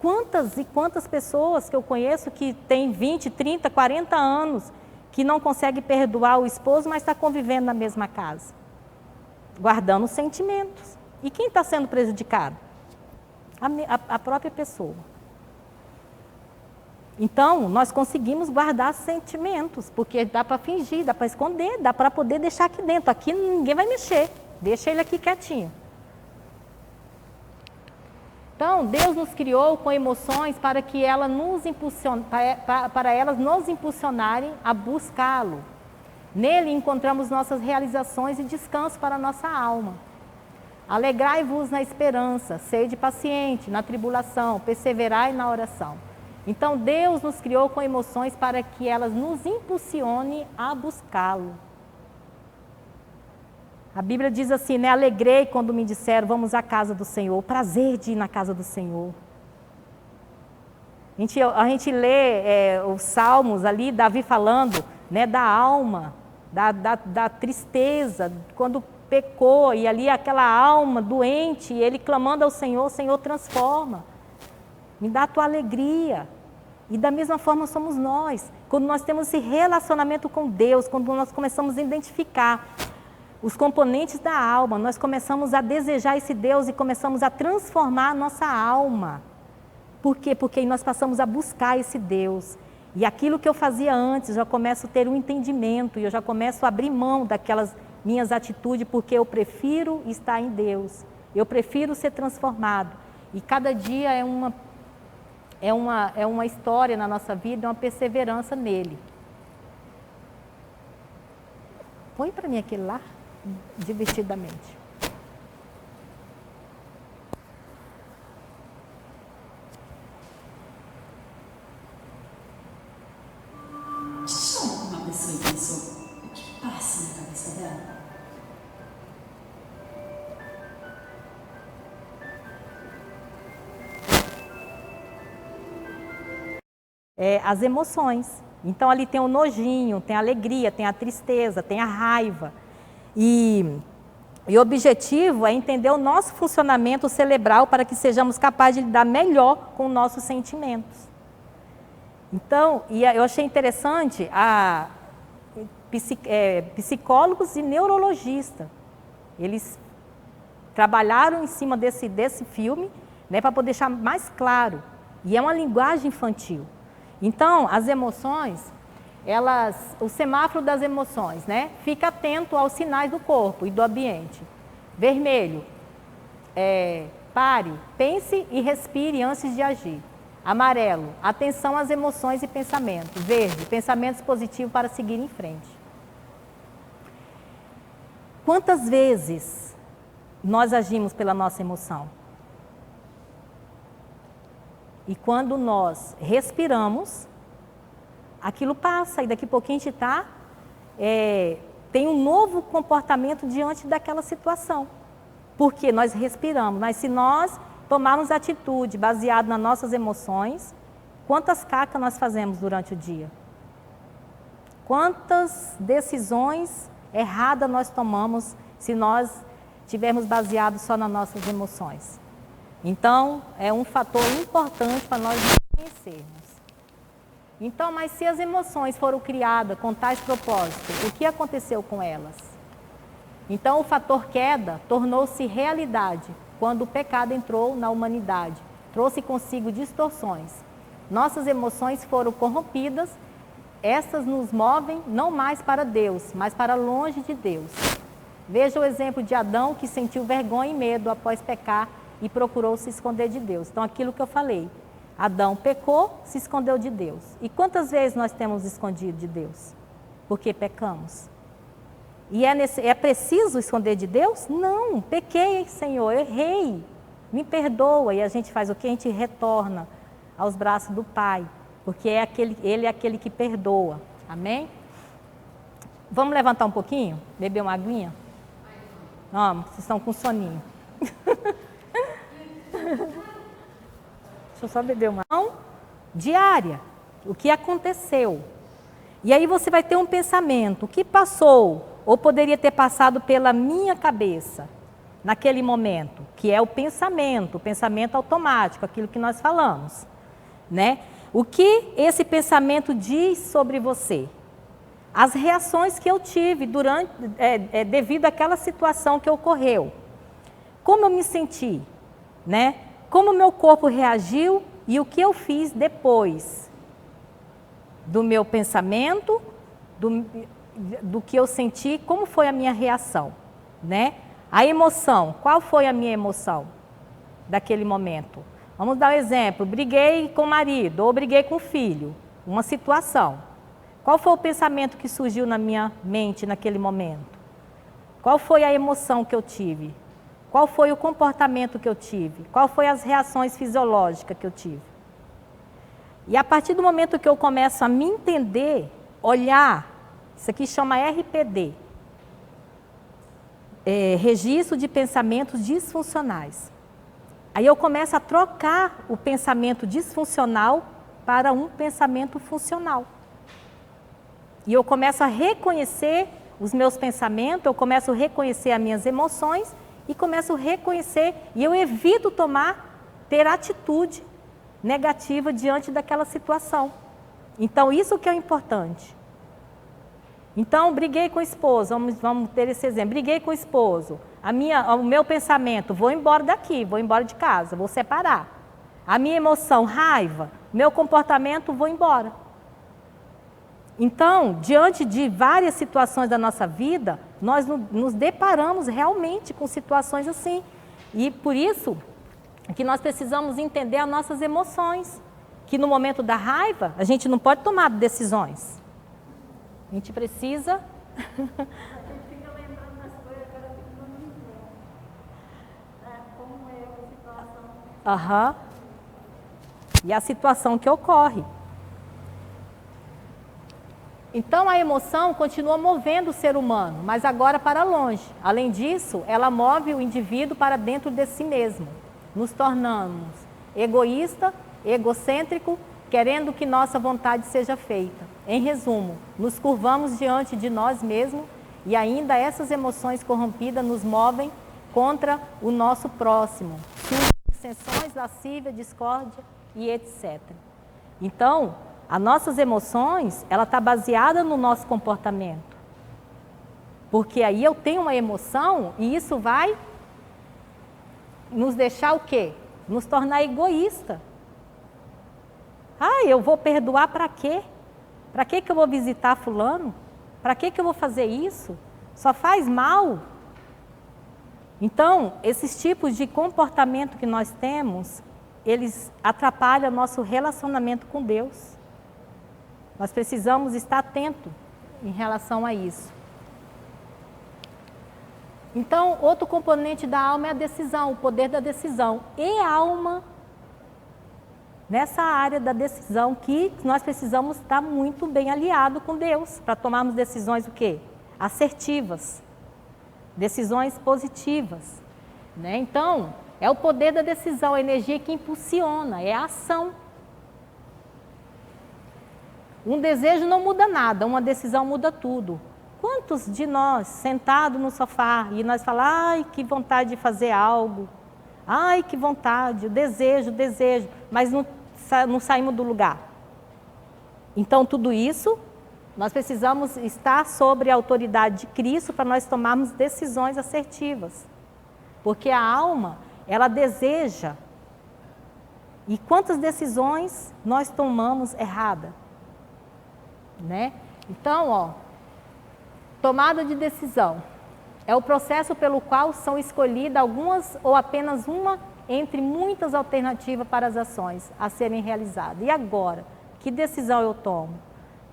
Quantas e quantas pessoas que eu conheço que têm 20, 30, 40 anos, que não consegue perdoar o esposo, mas está convivendo na mesma casa, guardando sentimentos. E quem está sendo prejudicado? A própria pessoa. Então, nós conseguimos guardar sentimentos, porque dá para fingir, dá para esconder, dá para poder deixar aqui dentro. Aqui ninguém vai mexer, deixa ele aqui quietinho. Então, Deus nos criou com emoções para que elas nos impulsionarem a buscá-lo. Nele encontramos nossas realizações e descanso para a nossa alma. Alegrai-vos na esperança, sede paciente na tribulação, perseverai na oração. Então, Deus nos criou com emoções para que elas nos impulsionem a buscá-lo. A Bíblia diz assim, né? Alegrei quando me disseram, vamos à casa do Senhor. O prazer de ir na casa do Senhor. A gente lê os Salmos ali, Davi falando, né, da alma, da tristeza, quando pecou, e ali aquela alma doente, ele clamando ao Senhor, o Senhor transforma. Me dá a tua alegria. E da mesma forma somos nós. Quando nós temos esse relacionamento com Deus, quando nós começamos a identificar os componentes da alma, nós começamos a desejar esse Deus e começamos a transformar a nossa alma. Por quê? Porque nós passamos a buscar esse Deus. E aquilo que eu fazia antes, eu já começo a ter um entendimento, e eu já começo a abrir mão daquelas minhas atitudes, porque eu prefiro estar em Deus. Eu prefiro ser transformado. E cada dia é uma história na nossa vida, é uma perseverança nele. Põe para mim aquele lá, divertidamente. Chama uma pessoa e pensou, o que passa na cabeça dela? As emoções. Então ali tem o nojinho, tem a alegria, tem a tristeza, tem a raiva. E o objetivo é entender o nosso funcionamento cerebral para que sejamos capazes de lidar melhor com nossos sentimentos. Então, eu achei interessante psicólogos e neurologistas. Eles trabalharam em cima desse filme, né, para poder deixar mais claro. E é uma linguagem infantil. Então, as emoções, o semáforo das emoções, né? Fica atento aos sinais do corpo e do ambiente. Vermelho, pare, pense e respire antes de agir. Amarelo, atenção às emoções e pensamentos. Verde, pensamentos positivos para seguir em frente. Quantas vezes nós agimos pela nossa emoção? E quando nós respiramos, aquilo passa e daqui a pouquinho a gente tem um novo comportamento diante daquela situação. Porque nós respiramos, mas se nós tomarmos atitude baseada nas nossas emoções, quantas cacas nós fazemos durante o dia? Quantas decisões erradas nós tomamos se nós estivermos baseados só nas nossas emoções? Então, é um fator importante para nós conhecermos. Então, mas se as emoções foram criadas com tais propósitos, o que aconteceu com elas? Então, o fator queda tornou-se realidade quando o pecado entrou na humanidade, trouxe consigo distorções. Nossas emoções foram corrompidas, essas nos movem não mais para Deus, mas para longe de Deus. Veja o exemplo de Adão, que sentiu vergonha e medo após pecar e procurou se esconder de Deus. Então, aquilo que eu falei, Adão pecou, se escondeu de Deus. E quantas vezes nós temos escondido de Deus? Porque pecamos. E é preciso esconder de Deus? Não, pequei, Senhor, errei, me perdoa. E a gente faz o quê? A gente retorna aos braços do Pai, porque Ele é aquele que perdoa. Amém? Vamos levantar um pouquinho? Beber uma aguinha? Não, vocês estão com soninho. Deixa eu só beber uma. Diária, o que aconteceu. E aí você vai ter um pensamento, o que passou ou poderia ter passado pela minha cabeça naquele momento, que é o pensamento automático, aquilo que nós falamos, né? O que esse pensamento diz sobre você? As reações que eu tive devido àquela situação que ocorreu. Como eu me senti, né? Como o meu corpo reagiu e o que eu fiz depois do meu pensamento, do que eu senti, como foi a minha reação, né? A emoção, qual foi a minha emoção daquele momento? Vamos dar um exemplo, briguei com o marido ou briguei com o filho, uma situação. Qual foi o pensamento que surgiu na minha mente naquele momento? Qual foi a emoção que eu tive? Qual foi o comportamento que eu tive? Qual foi as reações fisiológicas que eu tive? E a partir do momento que eu começo a me entender, olhar, isso aqui chama RPD, Registro de Pensamentos Disfuncionais. Aí eu começo a trocar o pensamento disfuncional para um pensamento funcional. E eu começo a reconhecer os meus pensamentos, eu começo a reconhecer as minhas emoções e começo a reconhecer, e eu evito ter atitude negativa diante daquela situação. Então, isso que é importante. Então, briguei com o esposo, vamos ter esse exemplo, briguei com o esposo, o meu pensamento, vou embora daqui, vou embora de casa, vou separar. A minha emoção, raiva, meu comportamento, vou embora. Então, diante de várias situações da nossa vida, nós nos deparamos realmente com situações assim. E por isso que nós precisamos entender as nossas emoções, que no momento da raiva, a gente não pode tomar decisões. A gente precisa... Aham. E a situação que ocorre. Então a emoção continua movendo o ser humano, mas agora para longe. Além disso, ela move o indivíduo para dentro de si mesmo. Nos tornamos egoísta, egocêntrico, querendo que nossa vontade seja feita. Em resumo, nos curvamos diante de nós mesmos e ainda essas emoções corrompidas nos movem contra o nosso próximo. Dissensões, lascívia, discórdia e etc. Então, as nossas emoções, ela está baseada no nosso comportamento. Porque aí eu tenho uma emoção e isso vai nos deixar o quê? Nos tornar egoísta. Eu vou perdoar para quê? Para que eu vou visitar fulano? Para que eu vou fazer isso? Só faz mal. Então, esses tipos de comportamento que nós temos, eles atrapalham nosso relacionamento com Deus. Nós precisamos estar atentos em relação a isso. Então, outro componente da alma é a decisão, o poder da decisão. E a alma, nessa área da decisão, que nós precisamos estar muito bem aliados com Deus, para tomarmos decisões o quê? Assertivas, decisões positivas. Né? Então, é o poder da decisão, a energia que impulsiona, é a ação. Um desejo não muda nada, uma decisão muda tudo. Quantos de nós, sentados no sofá, e nós falamos, ai, que vontade de fazer algo, ai, que vontade, desejo, mas não saímos do lugar. Então, tudo isso, nós precisamos estar sobre a autoridade de Cristo para nós tomarmos decisões assertivas. Porque a alma, ela deseja. E quantas decisões nós tomamos errada? Né? Então, tomada de decisão é o processo pelo qual são escolhidas algumas ou apenas uma entre muitas alternativas para as ações a serem realizadas. E agora, que decisão eu tomo?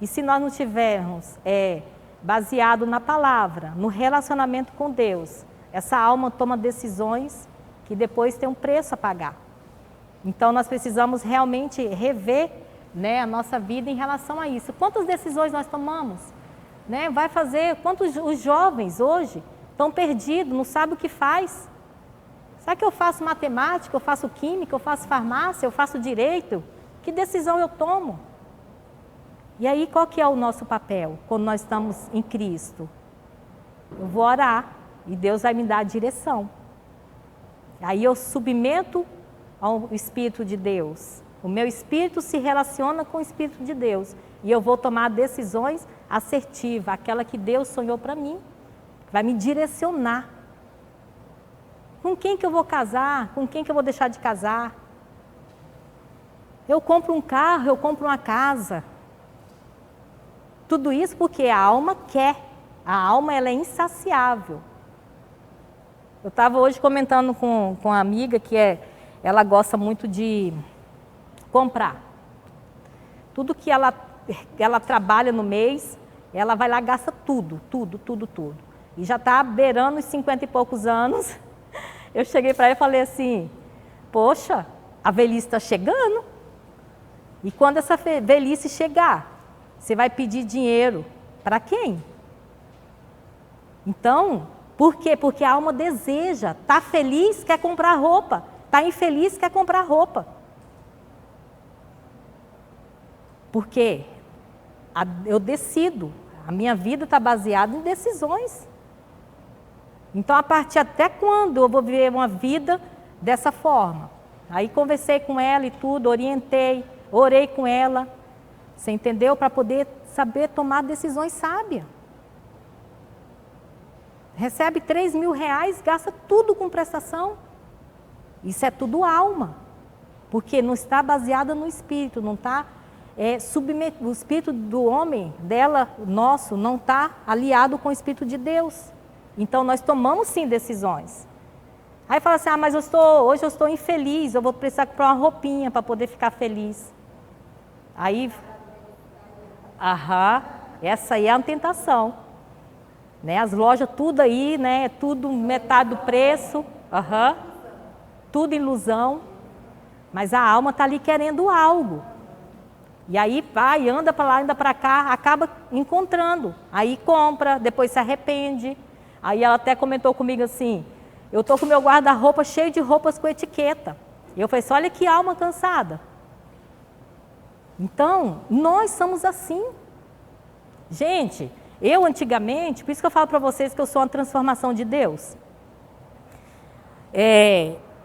E se nós não tivermos baseado na palavra, no relacionamento com Deus, essa alma toma decisões que depois tem um preço a pagar. Então nós precisamos realmente rever, né, a nossa vida em relação a isso. Quantas decisões nós tomamos? Né? Quantos os jovens hoje estão perdidos, não sabem o que faz? Será que eu faço matemática, eu faço química, eu faço farmácia, eu faço direito? Que decisão eu tomo? E aí qual que é o nosso papel quando nós estamos em Cristo? Eu vou orar e Deus vai me dar a direção. Aí eu submeto ao Espírito de Deus. O meu espírito se relaciona com o Espírito de Deus. E eu vou tomar decisões assertivas, aquela que Deus sonhou para mim. Vai me direcionar. Com quem que eu vou casar? Com quem que eu vou deixar de casar? Eu compro um carro, eu compro uma casa. Tudo isso porque a alma quer. A alma, ela é insaciável. Eu estava hoje comentando com uma amiga que ela gosta muito de comprar. Tudo que ela trabalha no mês, ela vai lá e gasta tudo. E já está beirando os 50 e poucos anos. Eu cheguei para ela e falei assim, poxa, a velhice está chegando. E quando essa velhice chegar, você vai pedir dinheiro para quem? Então, por quê? Porque a alma deseja, está feliz, quer comprar roupa, está infeliz, quer comprar roupa. Porque eu decido, A minha vida está baseada em decisões. Então, a partir até quando eu vou viver uma vida dessa forma? Aí conversei com ela e tudo, orientei, orei com ela, você entendeu? Para poder saber tomar decisões sábias. Recebe 3 mil reais, gasta tudo com prestação. Isso é tudo alma, porque não está baseada no espírito, não está o espírito do homem, dela, nosso, não está aliado com o espírito de Deus. Então nós tomamos sim decisões. Aí fala assim, mas hoje eu estou infeliz, eu vou precisar comprar uma roupinha para poder ficar feliz. Aí, essa aí é uma tentação. Né? As lojas tudo aí, né? Tudo metade do preço, tudo ilusão. Mas a alma está ali querendo algo. E aí vai, anda para lá, anda para cá, acaba encontrando. Aí compra, depois se arrepende. Aí ela até comentou comigo assim, eu estou com meu guarda-roupa cheio de roupas com etiqueta. E eu falei assim, olha que alma cansada. Então, nós somos assim. Gente, eu antigamente, por isso que eu falo para vocês que eu sou uma transformação de Deus.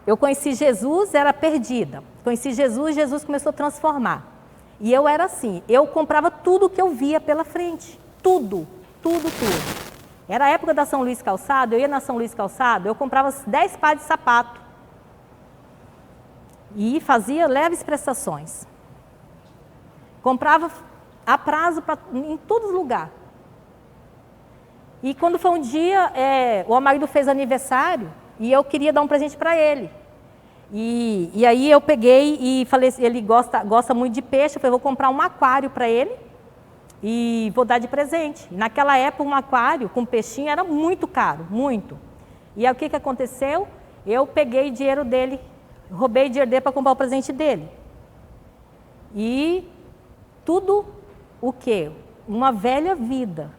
Eu conheci Jesus, era perdida. Conheci Jesus, Jesus começou a transformar. E eu era assim, eu comprava tudo que eu via pela frente. Tudo, tudo, tudo. Era a época da São Luís Calçado, eu ia na São Luís Calçado, eu comprava 10 pares de sapato. E fazia leves prestações. Comprava a prazo em todos os lugares. E quando foi um dia, o marido fez aniversário e eu queria dar um presente para ele. E aí eu peguei e falei, ele gosta muito de peixe, eu falei, vou comprar um aquário para ele e vou dar de presente. E naquela época um aquário com peixinho era muito caro, muito. E aí o que aconteceu? Eu peguei dinheiro dele, roubei dinheiro dele para comprar o presente dele. E tudo o quê? Uma velha vida.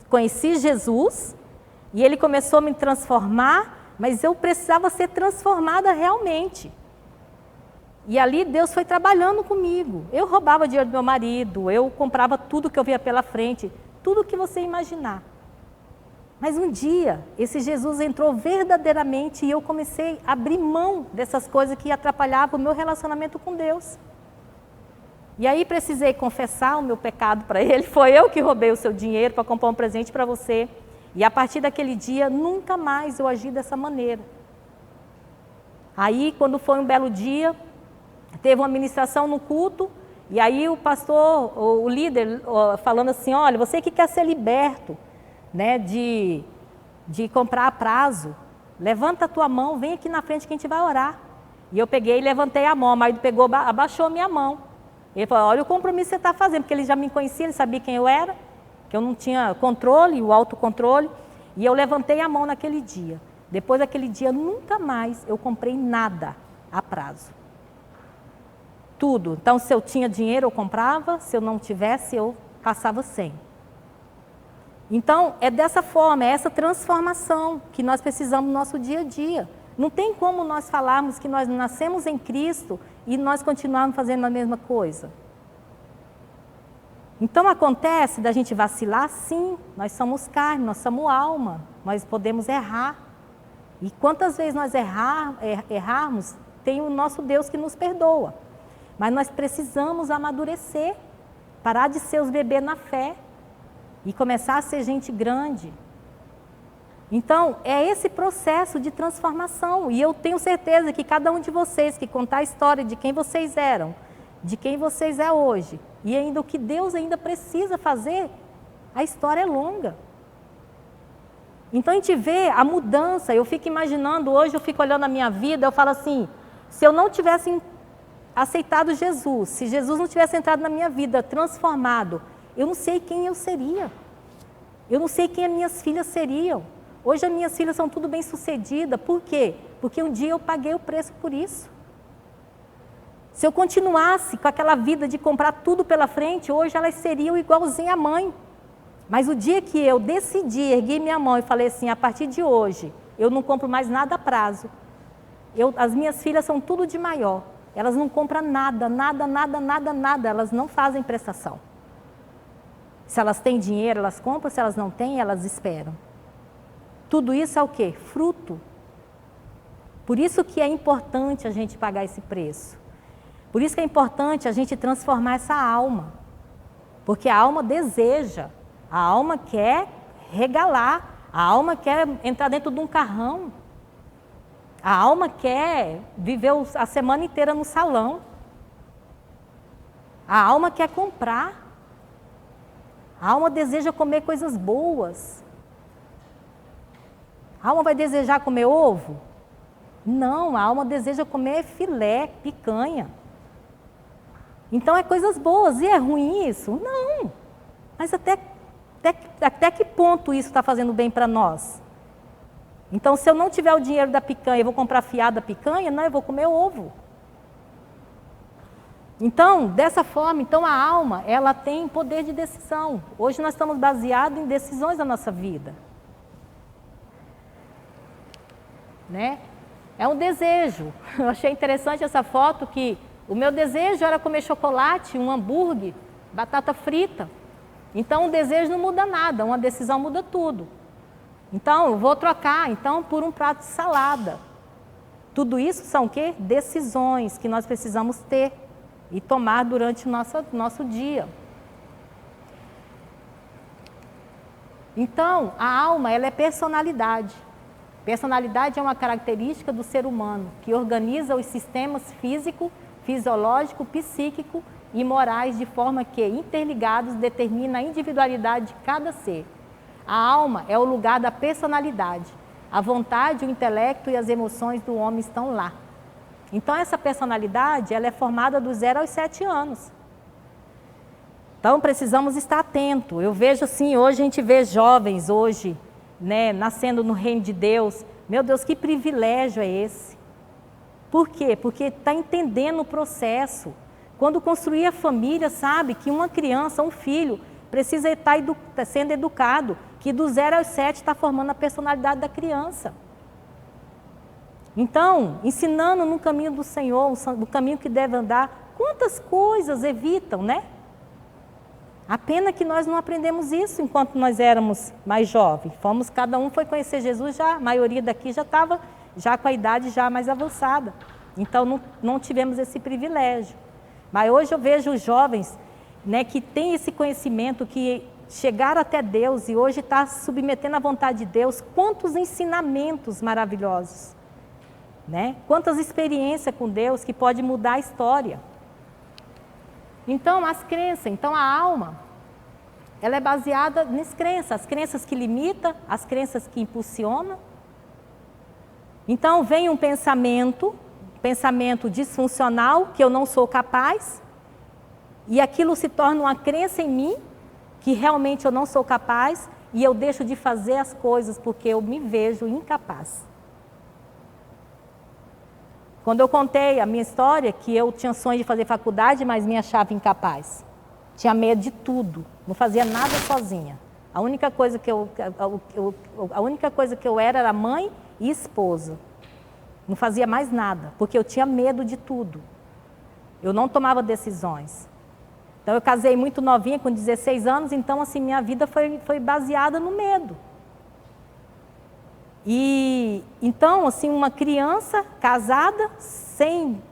Conheci Jesus e ele começou a me transformar, mas eu precisava ser transformada realmente. E ali Deus foi trabalhando comigo. Eu roubava dinheiro do meu marido, eu comprava tudo que eu via pela frente, tudo que você imaginar. Mas um dia, esse Jesus entrou verdadeiramente e eu comecei a abrir mão dessas coisas que atrapalhavam o meu relacionamento com Deus. E aí precisei confessar o meu pecado para ele, foi eu que roubei o seu dinheiro para comprar um presente para você. E a partir daquele dia, nunca mais eu agi dessa maneira. Aí, quando foi um belo dia, teve uma ministração no culto, e aí o pastor, o líder, falando assim, olha, você que quer ser liberto, né, de comprar a prazo, levanta a tua mão, vem aqui na frente que a gente vai orar. E eu peguei e levantei a mão, o marido pegou, abaixou a minha mão. Ele falou, olha o compromisso que você está fazendo, porque ele já me conhecia, ele sabia quem eu era, que eu não tinha controle, o autocontrole, e eu levantei a mão naquele dia. Depois daquele dia, nunca mais eu comprei nada a prazo. Tudo. Então, se eu tinha dinheiro, eu comprava, se eu não tivesse, eu passava sem. Então, é dessa forma, é essa transformação que nós precisamos no nosso dia a dia. Não tem como nós falarmos que nós nascemos em Cristo e nós continuarmos fazendo a mesma coisa. Então acontece da gente vacilar, sim, nós somos carne, nós somos alma, nós podemos errar. E quantas vezes nós errarmos, tem o nosso Deus que nos perdoa. Mas nós precisamos amadurecer, parar de ser os bebês na fé e começar a ser gente grande. Então, é esse processo de transformação. E eu tenho certeza que cada um de vocês que contar a história de quem vocês eram, de quem vocês é hoje, e ainda o que Deus ainda precisa fazer, a história é longa. Então, a gente vê a mudança. Eu fico imaginando, hoje eu fico olhando a minha vida, eu falo assim, se eu não tivesse aceitado Jesus, se Jesus não tivesse entrado na minha vida, transformado, eu não sei quem eu seria. Eu não sei quem as minhas filhas seriam. Hoje as minhas filhas são tudo bem sucedidas. Por quê? Porque um dia eu paguei o preço por isso. Se eu continuasse com aquela vida de comprar tudo pela frente, hoje elas seriam igualzinha à mãe. Mas o dia que eu decidi, ergui minha mão e falei assim, a partir de hoje, eu não compro mais nada a prazo. As minhas filhas são tudo de maior. Elas não compram nada, nada, nada, nada, nada. Elas não fazem prestação. Se elas têm dinheiro, elas compram, se elas não têm, elas esperam. Tudo isso é o quê? Fruto. Por isso que é importante a gente pagar esse preço. Por isso que é importante a gente transformar essa alma. Porque a alma deseja, a alma quer regalar, a alma quer entrar dentro de um carrão. A alma quer viver a semana inteira no salão. A alma quer comprar. A alma deseja comer coisas boas. A alma vai desejar comer ovo? Não, a alma deseja comer filé, picanha. Então é coisas boas. E é ruim isso? Não. Mas até que ponto isso está fazendo bem para nós? Então, se eu não tiver o dinheiro da picanha, eu vou comprar fiado da picanha? Não, eu vou comer ovo. Então, dessa forma, então a alma, ela tem poder de decisão. Hoje nós estamos baseados em decisões da nossa vida. Né? É um desejo. Eu achei interessante essa foto que o meu desejo era comer chocolate, um hambúrguer, batata frita. Então, o desejo não muda nada, uma decisão muda tudo. Então, eu vou trocar por um prato de salada. Tudo isso são o quê? Decisões que nós precisamos ter e tomar durante o nosso dia. Então, a alma, ela é personalidade. Personalidade é uma característica do ser humano que organiza os sistemas físico, fisiológico, psíquico e morais de forma que, interligados, determina a individualidade de cada ser. A alma é o lugar da personalidade. A vontade, o intelecto e as emoções do homem estão lá. Então, essa personalidade, ela é formada dos 0 aos 7 anos. Então, precisamos estar atentos. Eu vejo assim, hoje a gente vê jovens, né, nascendo no reino de Deus. Meu Deus, que privilégio é esse? Por quê? Porque está entendendo o processo. Quando construir a família, sabe que uma criança, um filho, precisa estar sendo educado, que do 0 aos 7 está formando a personalidade da criança. Então, ensinando no caminho do Senhor, no caminho que deve andar, quantas coisas evitam, né? A pena que nós não aprendemos isso enquanto nós éramos mais jovens. Cada um foi conhecer Jesus, a maioria daqui já estava com a idade já mais avançada. Então, não tivemos esse privilégio. Mas hoje eu vejo os jovens, né, que têm esse conhecimento, que chegaram até Deus e hoje está submetendo à vontade de Deus. Quantos ensinamentos maravilhosos, né? Quantas experiências com Deus que pode mudar a história. Então, as crenças, então a alma, ela é baseada nas crenças, as crenças que limitam, as crenças que impulsionam. Então, vem um pensamento disfuncional, que eu não sou capaz, e aquilo se torna uma crença em mim, que realmente eu não sou capaz, e eu deixo de fazer as coisas porque eu me vejo incapaz. Quando eu contei a minha história, que eu tinha sonho de fazer faculdade, mas me achava incapaz. Tinha medo de tudo, não fazia nada sozinha. A única coisa que eu era mãe e esposa. Não fazia mais nada, porque eu tinha medo de tudo. Eu não tomava decisões. Então, eu casei muito novinha, com 16 anos, então, assim, minha vida foi baseada no medo. E, então, assim, uma criança casada, sem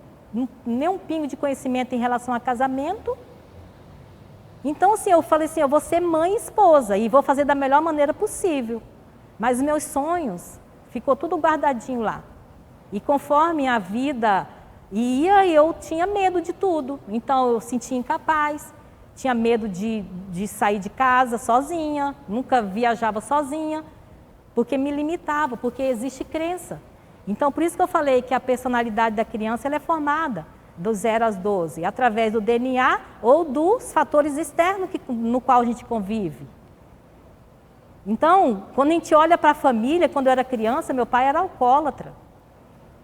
nenhum pingo de conhecimento em relação a casamento. Então, assim, eu falei assim, eu vou ser mãe e esposa, e vou fazer da melhor maneira possível. Mas meus sonhos, ficou tudo guardadinho lá. E conforme a vida ia, eu tinha medo de tudo. Então, eu sentia incapaz, tinha medo de sair de casa sozinha, nunca viajava sozinha, porque me limitava, porque existe crença. Então, por isso que eu falei que a personalidade da criança ela é formada do 0 aos 12, através do DNA ou dos fatores externos no qual a gente convive. Então, quando a gente olha para a família, quando eu era criança, meu pai era alcoólatra.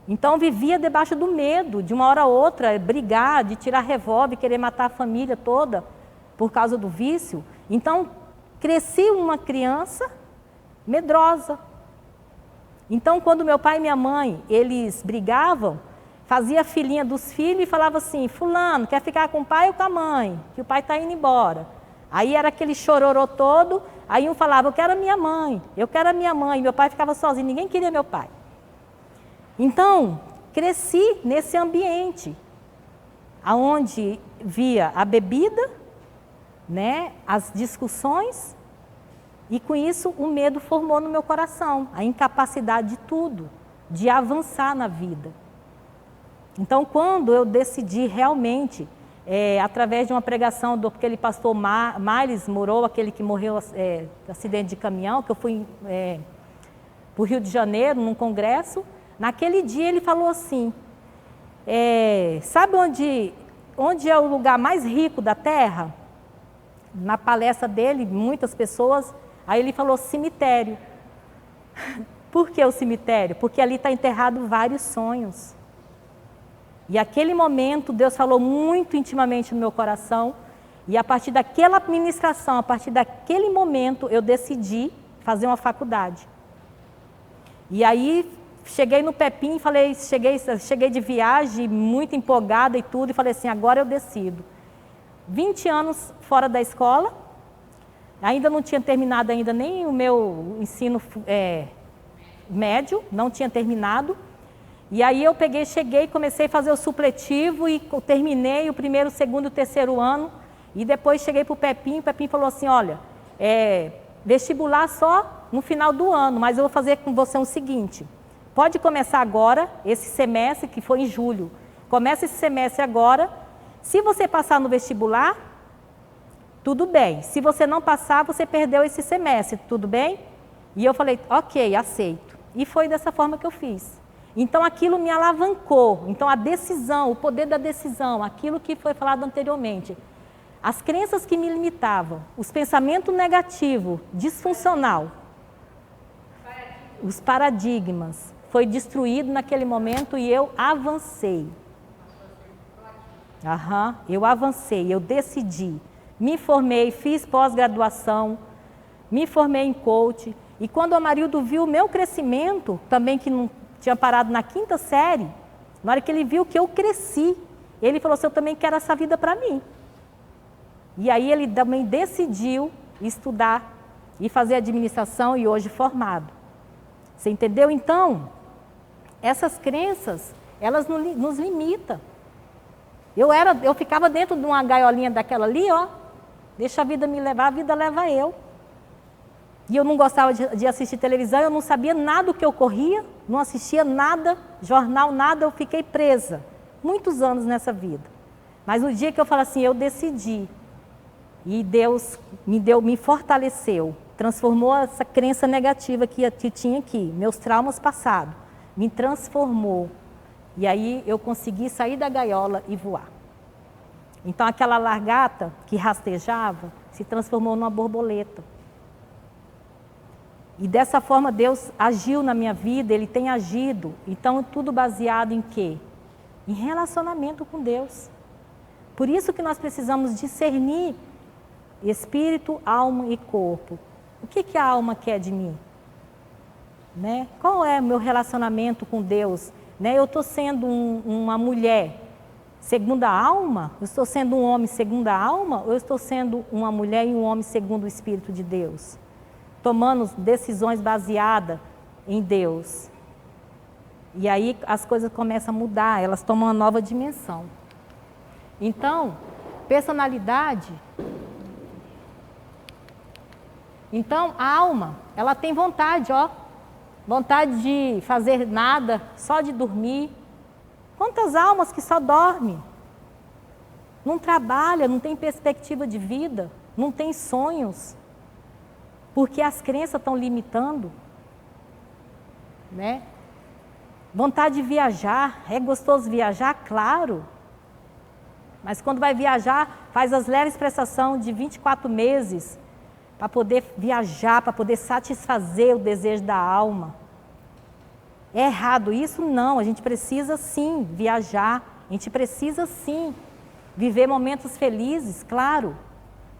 Então, vivia debaixo do medo, de uma hora a outra, brigar, de tirar revólver, querer matar a família toda por causa do vício. Então, cresci uma criança medrosa. Então, quando meu pai e minha mãe, eles brigavam, fazia a filhinha dos filhos e falava assim, fulano, quer ficar com o pai ou com a mãe? Que o pai está indo embora. Aí era aquele chororô todo, aí um falava, eu quero a minha mãe, eu quero a minha mãe. Meu pai ficava sozinho, ninguém queria meu pai. Então, cresci nesse ambiente, onde via a bebida, né, as discussões, e com isso o medo formou no meu coração, a incapacidade de tudo, de avançar na vida. Então, quando eu decidi realmente, através de uma pregação do aquele pastor Miles Morou, aquele que morreu acidente de caminhão, que eu fui para o Rio de Janeiro, num congresso, naquele dia ele falou assim, sabe onde é o lugar mais rico da terra? Na palestra dele, muitas pessoas, aí ele falou cemitério. Por que o cemitério? Porque ali está enterrado vários sonhos. E aquele momento, Deus falou muito intimamente no meu coração, e a partir daquela ministração, a partir daquele momento, eu decidi fazer uma faculdade. E aí, cheguei no Pepim e falei, cheguei de viagem, muito empolgada e tudo, e falei assim, agora eu decido. 20 anos fora da escola, ainda não tinha terminado ainda nem o meu ensino médio, não tinha terminado. E aí eu cheguei, comecei a fazer o supletivo e terminei o primeiro, segundo e terceiro ano. E depois cheguei para o Pepim falou assim, olha, vestibular só no final do ano, mas eu vou fazer com você o seguinte, pode começar agora, esse semestre, que foi em julho, começa esse semestre agora, se você passar no vestibular, tudo bem. Se você não passar, você perdeu esse semestre, tudo bem? E eu falei, ok, aceito. E foi dessa forma que eu fiz. Então aquilo me alavancou. Então a decisão, o poder da decisão, aquilo que foi falado anteriormente. As crenças que me limitavam, os pensamentos negativos, disfuncional, os paradigmas, foi destruído naquele momento e eu avancei. Eu avancei, eu decidi. Me formei, fiz pós-graduação, me formei em coach. E quando o Amarildo viu o meu crescimento, também que não tinha parado na 5ª série, na hora que ele viu que eu cresci, ele falou assim, eu também quero essa vida para mim. E aí ele também decidiu estudar e fazer administração e hoje formado. Você entendeu? Então, essas crenças, elas nos limitam. Eu ficava dentro de uma gaiolinha daquela ali, ó, deixa a vida me levar, a vida leva eu. E eu não gostava de assistir televisão, eu não sabia nada do que ocorria, não assistia nada, jornal, nada, eu fiquei presa. Muitos anos nessa vida. Mas no dia que eu falo assim, eu decidi, e Deus me fortaleceu, transformou essa crença negativa que tinha aqui, meus traumas passados, me transformou. E aí eu consegui sair da gaiola e voar. Então aquela largata que rastejava se transformou numa borboleta. E dessa forma Deus agiu na minha vida, Ele tem agido. Então tudo baseado em quê? Em relacionamento com Deus. Por isso que nós precisamos discernir espírito, alma e corpo. O que a alma quer de mim? Né? Qual é o meu relacionamento com Deus? Né? Eu estou sendo uma mulher segundo a alma? Eu estou sendo um homem segundo a alma? Ou eu estou sendo uma mulher e um homem segundo o Espírito de Deus? Tomando decisões baseadas em Deus. E aí as coisas começam a mudar, elas tomam uma nova dimensão. Então, personalidade. Então, a alma, ela tem vontade, ó. Vontade de fazer nada, só de dormir. Quantas almas que só dormem? Não trabalha, não tem perspectiva de vida, não tem sonhos. Porque as crenças estão limitando. Né? Vontade de viajar, é gostoso viajar? Claro. Mas quando vai viajar, faz as leves prestações de 24 meses para poder viajar, para poder satisfazer o desejo da alma. É errado isso? Não, a gente precisa sim viajar, a gente precisa sim viver momentos felizes, claro,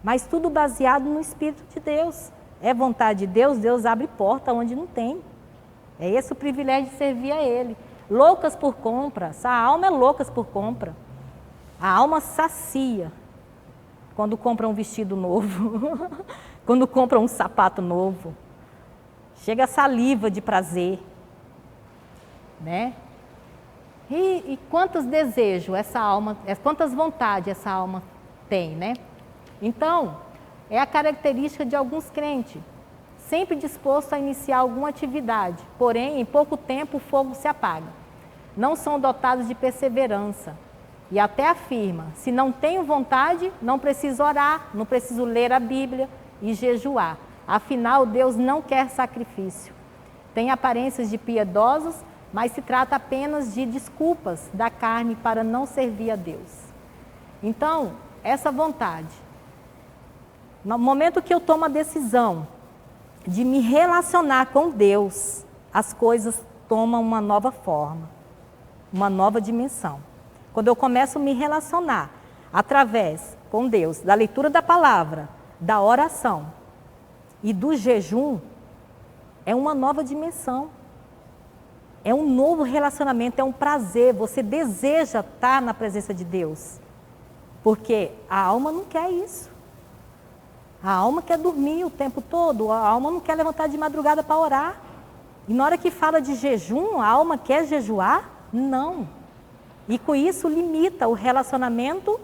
mas tudo baseado no Espírito de Deus. É vontade de Deus, Deus abre porta onde não tem. É esse o privilégio de servir a Ele. Loucas por compra, a alma é loucas por compra. A alma sacia quando compra um vestido novo, quando compra um sapato novo. Chega a saliva de prazer, né? E quantos desejos essa alma, quantas vontades essa alma tem, né? Então, é a característica de alguns crentes, sempre disposto a iniciar alguma atividade, porém, em pouco tempo o fogo se apaga. Não são dotados de perseverança. E até afirma, se não tenho vontade, não preciso orar, não preciso ler a Bíblia e jejuar. Afinal, Deus não quer sacrifício. Tem aparências de piedosos, mas se trata apenas de desculpas da carne para não servir a Deus. Então, essa vontade, no momento que eu tomo a decisão de me relacionar com Deus, as coisas tomam uma nova forma, uma nova dimensão. Quando eu começo a me relacionar através com Deus, da leitura da palavra, da oração e do jejum, é uma nova dimensão. É um novo relacionamento, é um prazer. Você deseja estar na presença de Deus. Porque a alma não quer isso. A alma quer dormir o tempo todo, a alma não quer levantar de madrugada para orar. E na hora que fala de jejum, a alma quer jejuar? Não. E com isso limita o relacionamento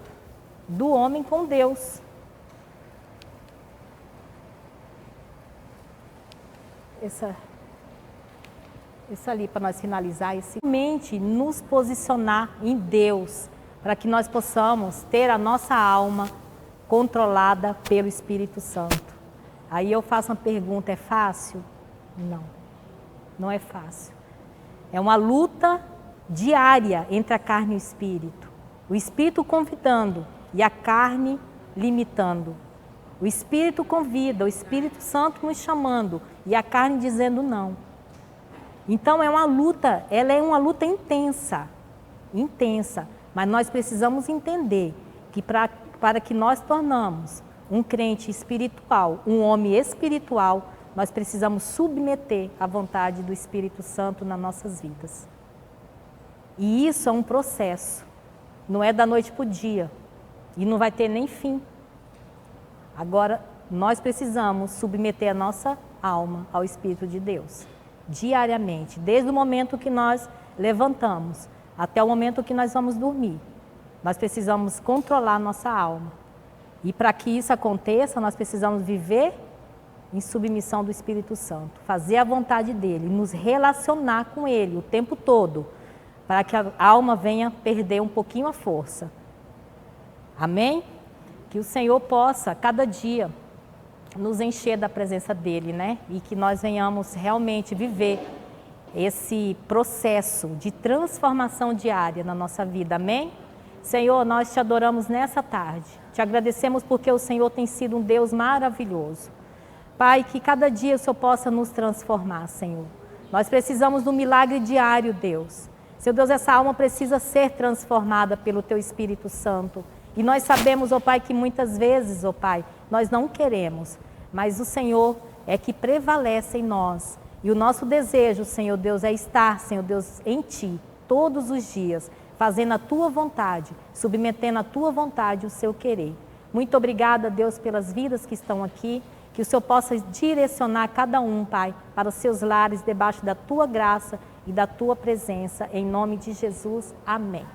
do homem com Deus. Isso ali para nós finalizar, mente nos posicionar em Deus, para que nós possamos ter a nossa alma controlada pelo Espírito Santo. Aí eu faço uma pergunta, é fácil? Não, não é fácil. É uma luta diária entre a carne e o Espírito. O Espírito convidando e a carne limitando. O Espírito convida, o Espírito Santo nos chamando e a carne dizendo não. Então é uma luta, ela é uma luta intensa, mas nós precisamos entender que para que nós tornamos um crente espiritual, um homem espiritual, nós precisamos submeter a vontade do Espírito Santo nas nossas vidas. E isso é um processo, não é da noite para o dia e não vai ter nem fim. Agora, nós precisamos submeter a nossa alma ao Espírito de Deus. Diariamente, desde o momento que nós levantamos até o momento que nós vamos dormir. Nós precisamos controlar a nossa alma. E para que isso aconteça, nós precisamos viver em submissão do Espírito Santo, fazer a vontade dele, nos relacionar com ele o tempo todo, para que a alma venha perder um pouquinho a força. Amém? Que o Senhor possa, cada dia, nos encher da presença dele, né? E que nós venhamos realmente viver esse processo de transformação diária na nossa vida, amém? Senhor, nós te adoramos nessa tarde, te agradecemos porque o Senhor tem sido um Deus maravilhoso. Pai, que cada dia o Senhor possa nos transformar, Senhor. Nós precisamos do milagre diário, Deus. Seu Deus, essa alma precisa ser transformada pelo Teu Espírito Santo. E nós sabemos, ó Pai, que muitas vezes, ó Pai, nós não queremos, mas o Senhor é que prevalece em nós. E o nosso desejo, Senhor Deus, é estar, Senhor Deus, em Ti, todos os dias, fazendo a Tua vontade, submetendo a Tua vontade o Seu querer. Muito obrigada, Deus, pelas vidas que estão aqui, que o Senhor possa direcionar cada um, Pai, para os seus lares, debaixo da Tua graça e da Tua presença, em nome de Jesus. Amém.